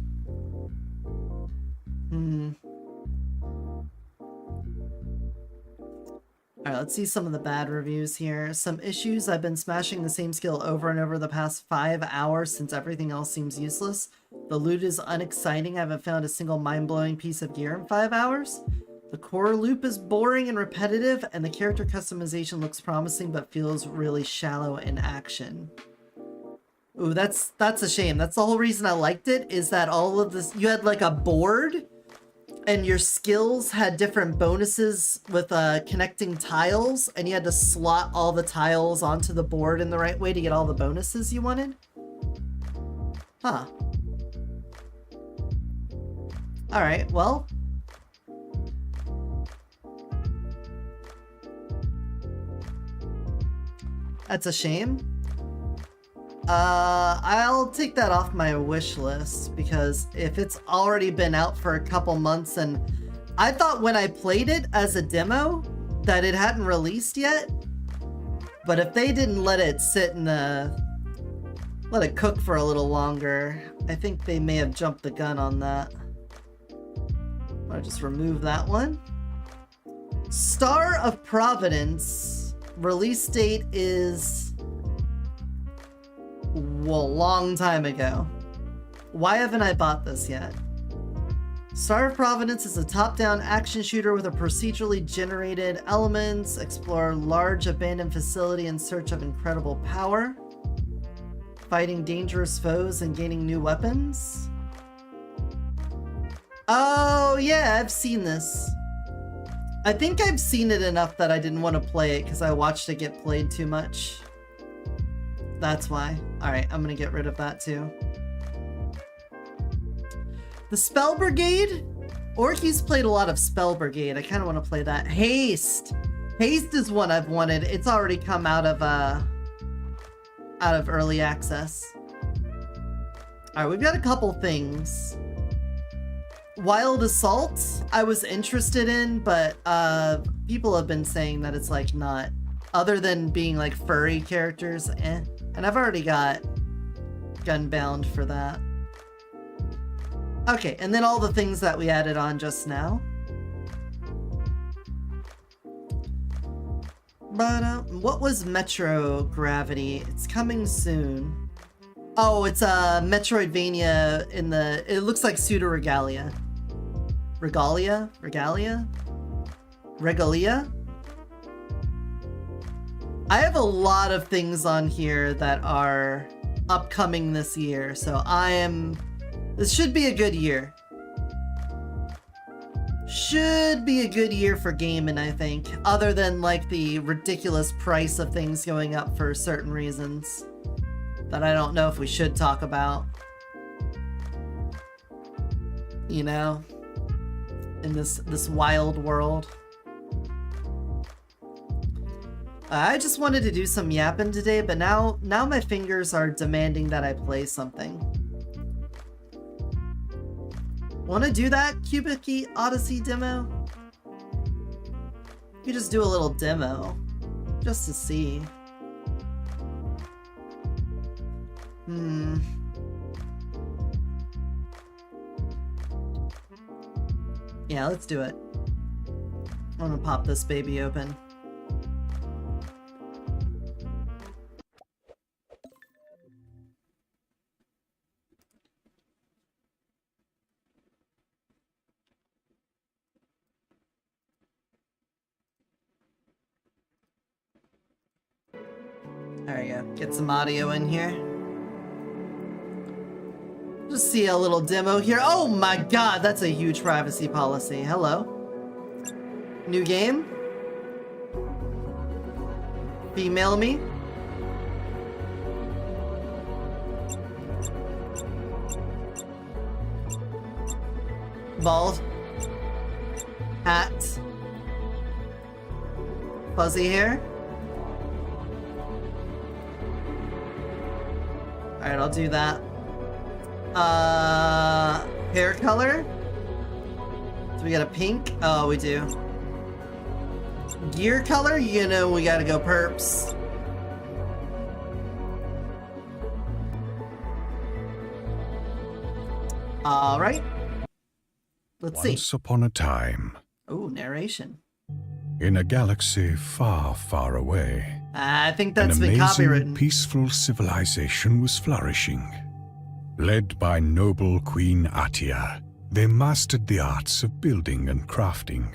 Alright, let's see some of the bad reviews here. Some issues: I've been smashing the same skill over and over the past 5 hours since everything else seems useless. The loot is unexciting. I haven't found a single mind-blowing piece of gear in 5 hours. The core loop is boring and repetitive, and the character customization looks promising but feels really shallow in action. Ooh, that's a shame. That's the whole reason I liked it, is that all of this, you had like a board and your skills had different bonuses with connecting tiles, and you had to slot all the tiles onto the board in the right way to get all the bonuses you wanted. Huh. Alright, well. That's a shame. I'll take that off my wish list, because if it's already been out for a couple months, and I thought when I played it as a demo that it hadn't released yet, but if they didn't let it sit in let it cook for a little longer, I think they may have jumped the gun on that. I'll just remove that one. Star of Providence, release date is... well, a long time ago. Why haven't I bought this yet? Star of Providence is a top-down action shooter with a procedurally generated elements. Explore large abandoned facility in search of incredible power. Fighting dangerous foes and gaining new weapons. Oh yeah, I've seen this. I think I've seen it enough that I didn't want to play it because I watched it get played too much. That's why. Alright, I'm gonna get rid of that too. The Spell Brigade? Orky's played a lot of Spell Brigade. I kind of want to play that. Haste! Haste is one I've wanted. It's already come out of early access. Alright, we've got a couple things. Wild Assault, I was interested in, but people have been saying that it's like not, other than being like furry characters, eh. And I've already got Gunbound for that. Okay, and then all the things that we added on just now. But what was Metro Gravity? It's coming soon. Oh, it's Metroidvania in the, it looks like Pseudo Regalia. Regalia? I have a lot of things on here that are upcoming this year, so this should be a good year. Should be a good year for gaming, I think, other than like the ridiculous price of things going up for certain reasons that I don't know if we should talk about. You know, in this wild world. I just wanted to do some yapping today, but now my fingers are demanding that I play something. Want to do that Cubic Odyssey demo? You just do a little demo, just to see. Yeah, let's do it. I'm gonna pop this baby open. There you go. Get some audio in here. Just see a little demo here. Oh my god, that's a huge privacy policy. Hello. New game? Female me? Bald. Hat. Fuzzy hair. Alright, I'll do that. Hair color? Do we got a pink? Oh, we do. Gear color? You know we gotta go perps. Alright. Let's see. Once upon a time. Ooh, narration. In a galaxy far, far away. I think that's an been amazing, copywritten. peaceful civilization was flourishing. Led by noble Queen Atia, they mastered the arts of building and crafting.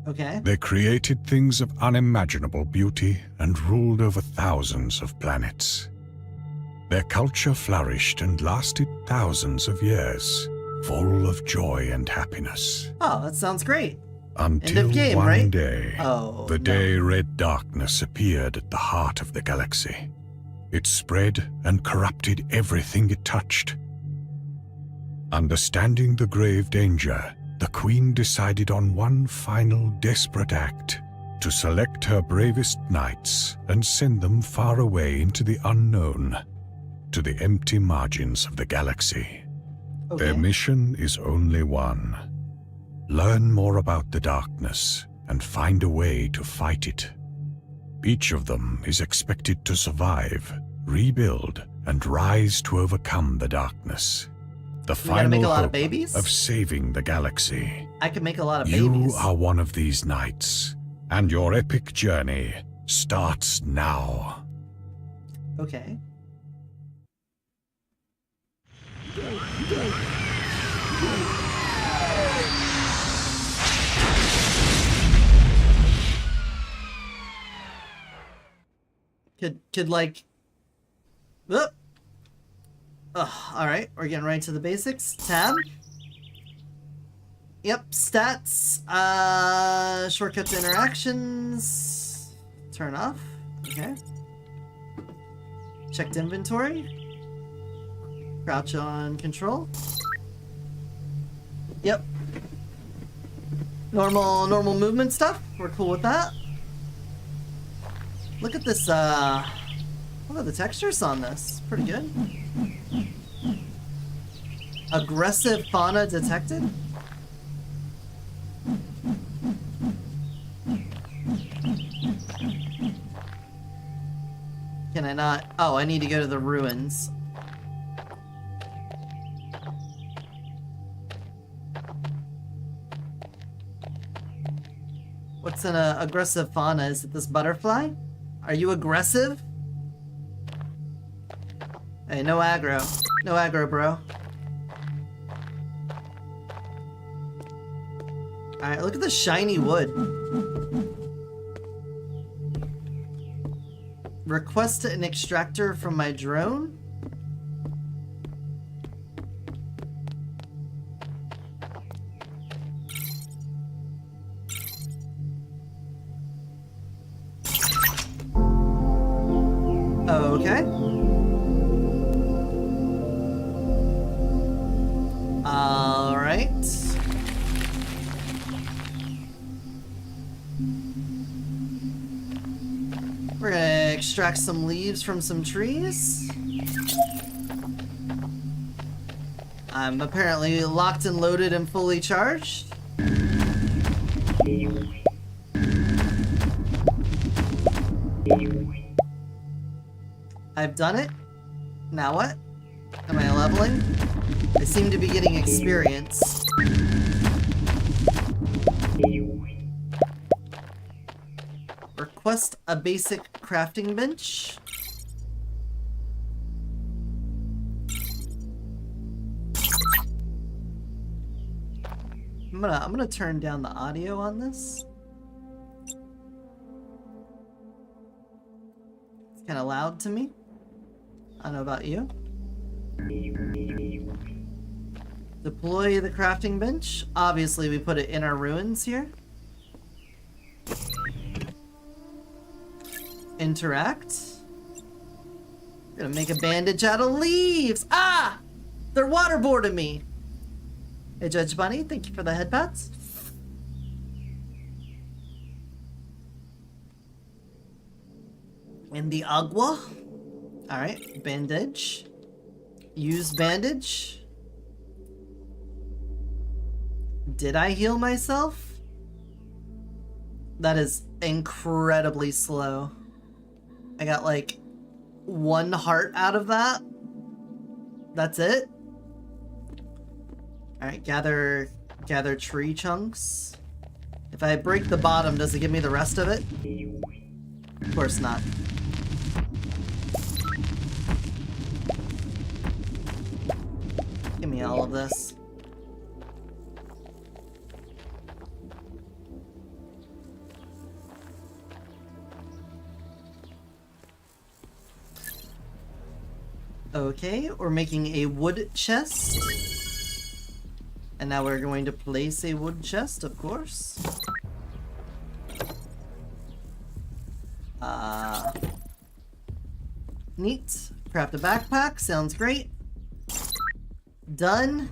Okay. They created things of unimaginable beauty and ruled over thousands of planets. Their culture flourished and lasted thousands of years, full of joy and happiness. Oh, that sounds great. Until End of game, one right? day, Oh, day red darkness appeared at the heart of the galaxy. It spread and corrupted everything it touched. Understanding the grave danger, the Queen decided on one final desperate act: to select her bravest knights and send them far away into the unknown, to the empty margins of the galaxy. Okay. Their mission is only one: learn more about the darkness and find a way to fight it. Each of them is expected to survive, rebuild, and rise to overcome the darkness. The We gotta make final a lot of hope babies? of saving the galaxy. I could make a lot of You babies. are one of these knights, and your epic journey starts now. Okay. Could like... Whoop. Alright, we're getting right to the basics. Tab. Yep, stats. Shortcut to interactions. Turn off. Okay. Checked inventory. Crouch on control. Yep. Normal movement stuff. We're cool with that. Look at this, look at the textures on this. Pretty good. Aggressive fauna detected? Can I not? Oh, I need to go to the ruins. What's an aggressive fauna? Is it this butterfly? Are you aggressive? Hey, no aggro. No aggro, bro. Alright, look at the shiny wood. Request an extractor from my drone? Okay. Alright. We're gonna extract some leaves from some trees. I'm apparently locked and loaded and fully charged. I've done it. Now what? Am I leveling? I seem to be getting experience. Request a basic crafting bench. I'm gonna turn down the audio on this. It's kind of loud to me. I don't know about you. Deploy the crafting bench. Obviously, we put it in our ruins here. Interact. Gonna make a bandage out of leaves. Ah! They're waterboarding me. Hey, Judge Bunny, thank you for the head pats. In the agua. Alright, bandage. Use bandage. Did I heal myself? That is incredibly slow. I got like 1 heart out of that. That's it? Alright, gather tree chunks. If I break the bottom, does it give me the rest of it? Of course not. Give me all of this. Okay, we're making a wood chest. And now we're going to place a wood chest, of course. Neat. Craft a backpack, sounds great. Done.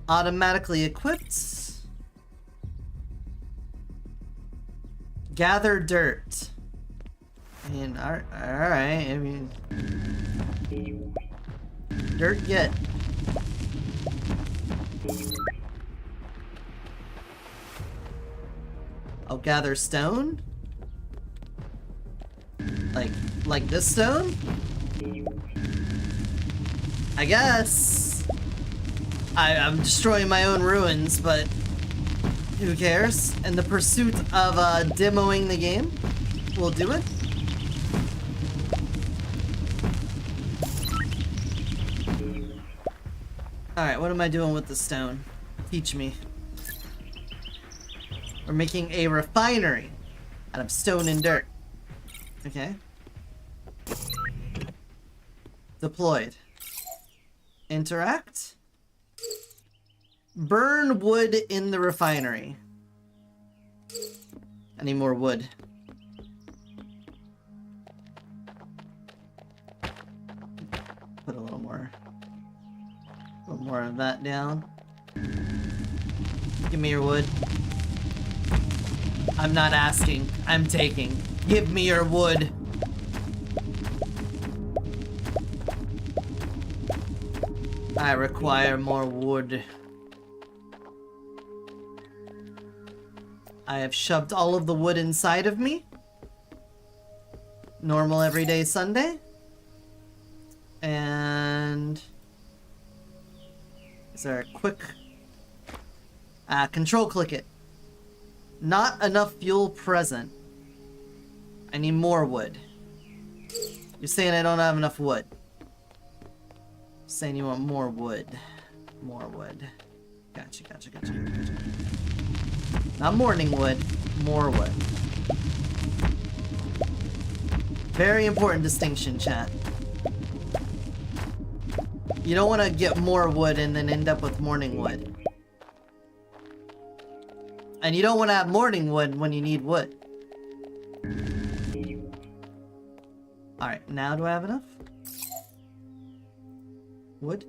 Automatically equipped. Gather dirt. I mean, alright, I mean... Dirt get. I'll gather stone? Like this stone? I guess. I'm destroying my own ruins, but who cares? In the pursuit of demoing the game, we'll do it. Alright, what am I doing with the stone? Teach me. We're making a refinery out of stone and dirt. Okay. Deployed. Interact. Burn wood in the refinery. I need more wood. Put a little more of that down. Give me your wood. I'm not asking, I'm taking. Give me your wood. I require more wood. I have shoved all of the wood inside of me. Normal everyday Sunday. And... is there a quick... control click it. Not enough fuel present. I need more wood. You're saying I don't have enough wood. You're saying you want more wood. More wood. Gotcha. Not morning wood. More wood. Very important distinction, chat. You don't want to get more wood and then end up with morning wood. And you don't want to have morning wood when you need wood. Alright, now do I have enough? Wood?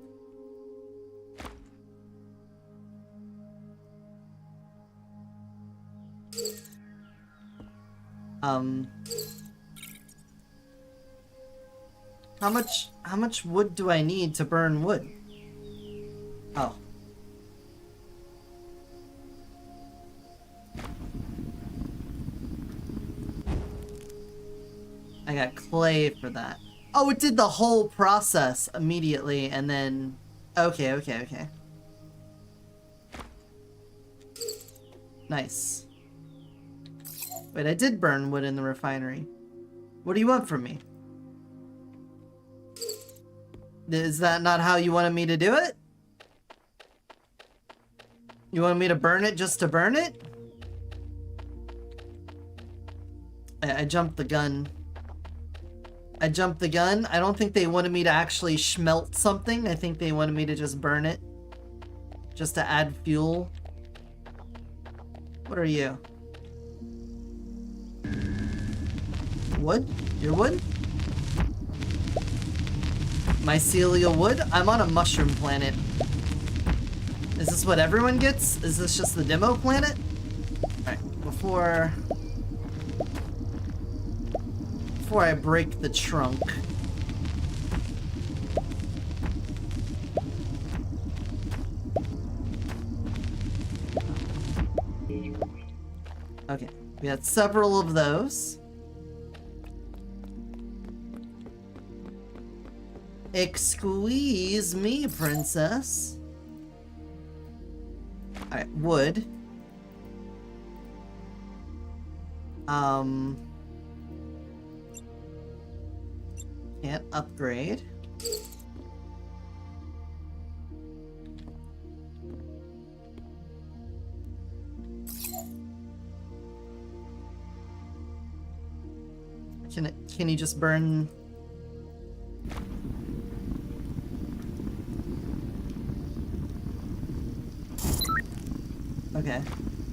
How much wood do I need to burn wood? Oh. I got clay for that. Oh, it did the whole process immediately and then... Okay. Nice. Wait, I did burn wood in the refinery. What do you want from me? Is that not how you wanted me to do it? You wanted me to burn it just to burn it? I jumped the gun. I don't think they wanted me to actually smelt something. I think they wanted me to just burn it. Just to add fuel. What are you? Wood? You're wood? Mycelial wood? I'm on a mushroom planet. Is this what everyone gets? Is this just the demo planet? Alright, before I break the trunk. Okay, we had several of those. Excuse me, princess. Alright, wood. Can't upgrade. Can you just burn?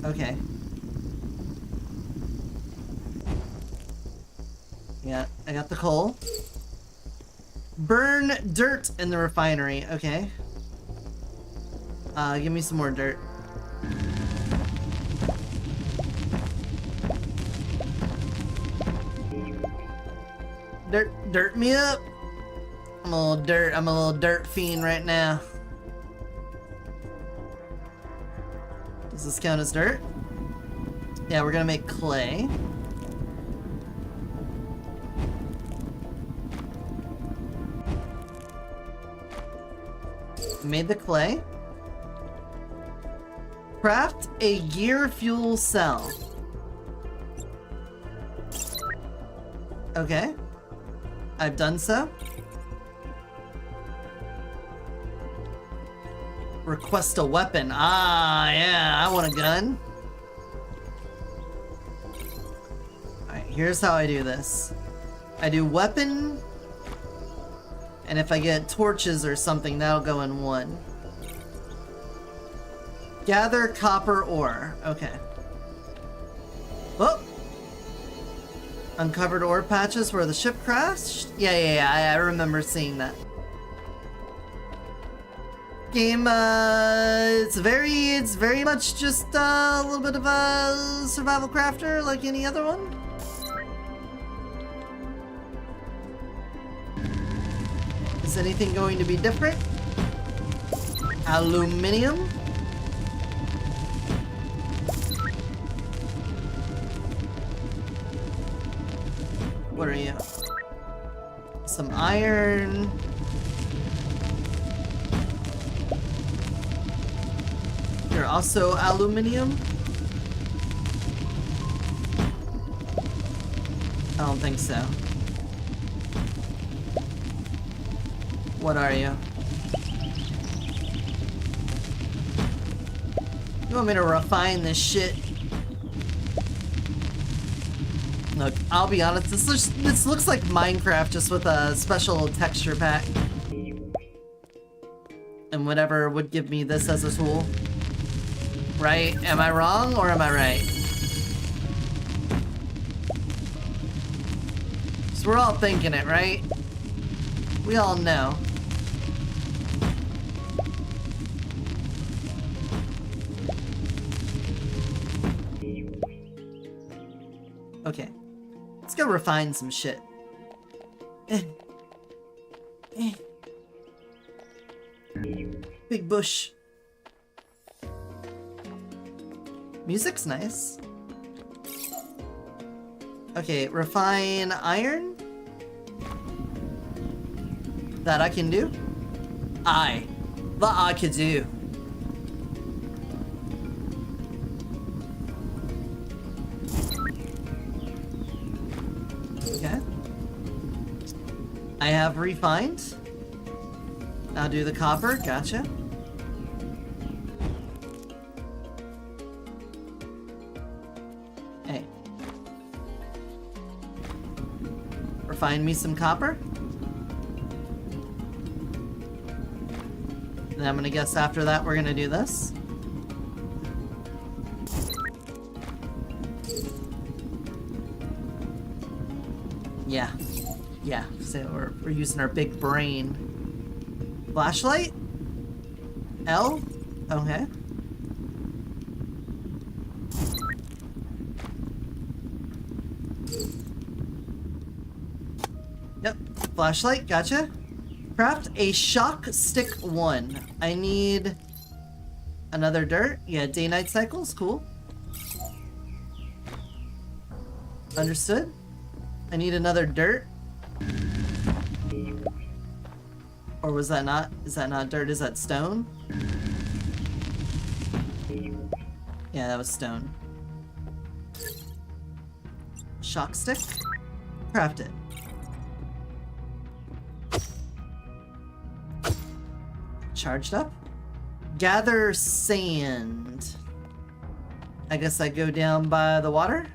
Okay. Yeah, I got the coal. Burn dirt in the refinery. Okay. Give me some more dirt. Dirt me up. I'm a little dirt fiend right now. Does this count as dirt? Yeah, we're gonna make clay. Made the clay. Craft a gear fuel cell. Okay. I've done so. Request a weapon. Ah, yeah, I want a gun. Alright, here's how I do this. I do weapon, and if I get torches or something, that'll go in one. Gather copper ore. Okay. Oh! Uncovered ore patches where the ship crashed? Yeah, I remember seeing that. Game, it's very much just a little bit of a survival crafter like any other one. Is anything going to be different? Aluminium. What are you? Some iron. You're also aluminium? I don't think so. What are you? You want me to refine this shit? Look, I'll be honest, this looks like Minecraft just with a special texture pack. And whatever would give me this as a tool. Right? Am I wrong or am I right? So we're all thinking it, right? We all know. Okay. Let's go refine some shit. Big bush. Music's nice. Okay, refine iron? That I can do? That I could do. Okay. I have refined. Now do the copper, gotcha. Hey. Refine me some copper. And I'm gonna guess after that we're gonna do this. Yeah, so we're using our big brain. Flashlight? L? Okay. Yep, flashlight, gotcha. Craft a shock stick 1. I need another dirt. Yeah, day-night cycles, cool. Understood. I need another dirt. Or was that not? Is that not dirt? Is that stone? Yeah, that was stone. Shock stick. Craft it. Charged up. Gather sand. I guess I go down by the water.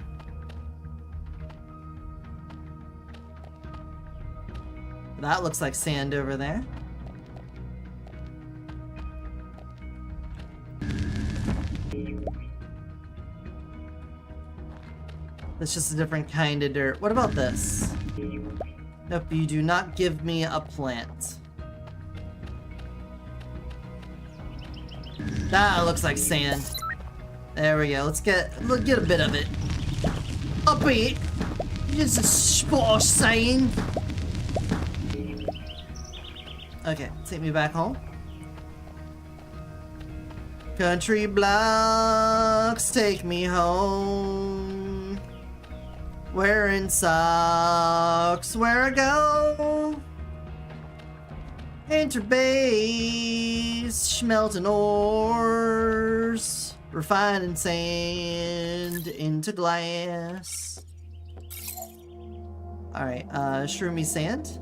That looks like sand over there. That's just a different kind of dirt. What about this? Nope, you do not give me a plant. That looks like sand. There we go. Let's get a bit of it. A bit. Just a spot of sand. Okay, take me back home. Country blocks, take me home. Wearing socks, where I go. Enter base, smelting ores, refining sand into glass. Alright, shroomy sand.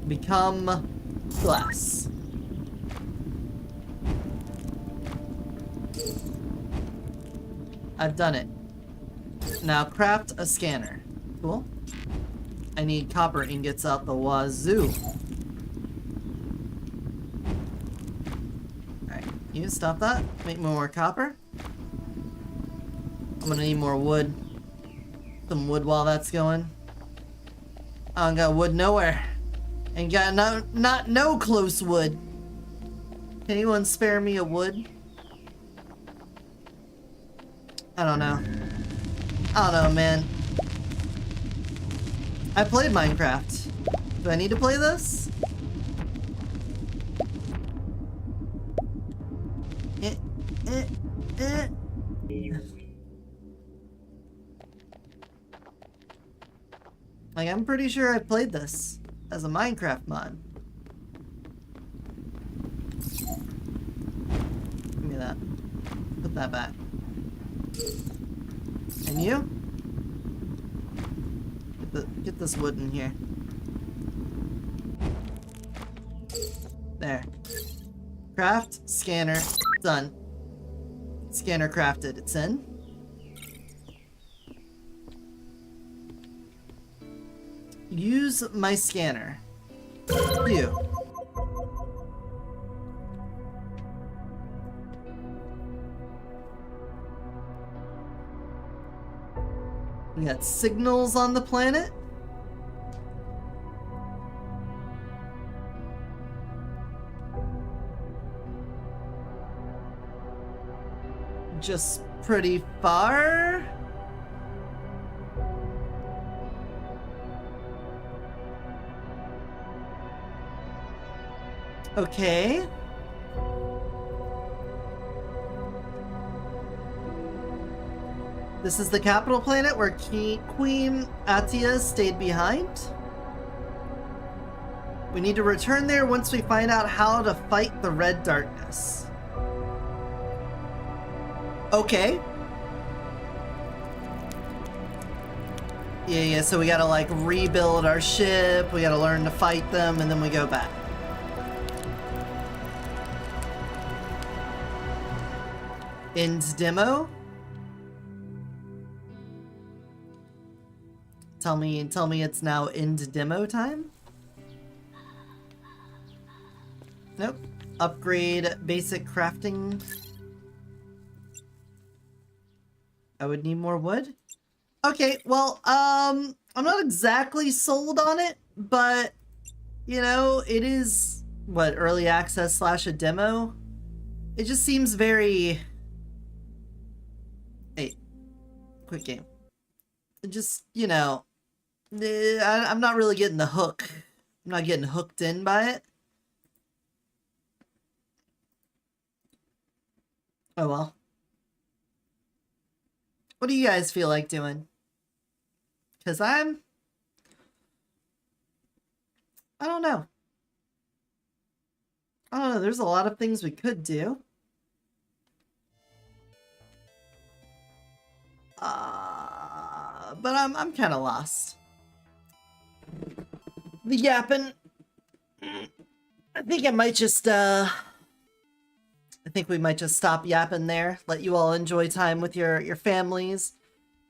Become glass. I've done it. Now craft a scanner. Cool. I need copper ingots out the wazoo. Alright, you stop that. Make more copper. I'm gonna need more wood. Some wood while that's going. I don't got wood nowhere. Ain't got no close wood. Can anyone spare me a wood? I don't know. I don't know, man. I played Minecraft. Do I need to play this? Eh, eh, eh. Like, I'm pretty sure I played this as a Minecraft mod. Give me that. Put that back. And you? Get this wood in here. There. Craft, scanner, done. Scanner crafted, it's in. Use my scanner. You. We got signals on the planet. Just pretty far. Okay. This is the capital planet where Queen Atia stayed behind. We need to return there once we find out how to fight the red darkness. Okay. Yeah, so we gotta like rebuild our ship, we gotta learn to fight them, and then we go back. End demo? Tell me it's now end demo time? Nope. Upgrade basic crafting. I would need more wood. Okay, well, I'm not exactly sold on it, but you know, it is what, early access slash a demo? It just seems very... Hey, quick game. It just, you know, I'm not really getting the hook. I'm not getting hooked in by it. Oh well. What do you guys feel like doing? Because I don't know. I don't know, there's a lot of things we could do. But I'm kind of lost. The yapping. I think I might just, I think we might just stop yapping there. Let you all enjoy time with your families.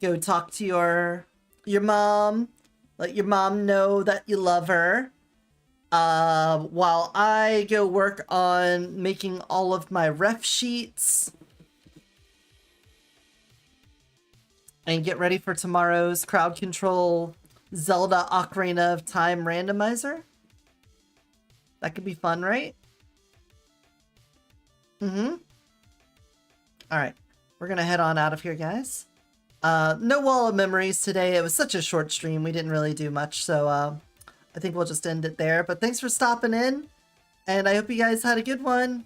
Go talk to your mom. Let your mom know that you love her. While I go work on making all of my ref sheets. And get ready for tomorrow's crowd control Zelda Ocarina of Time randomizer. That could be fun, right? Mm-hmm. Alright. We're gonna head on out of here, guys. No wall of memories today. It was such a short stream. We didn't really do much, so I think we'll just end it there. But thanks for stopping in. And I hope you guys had a good one.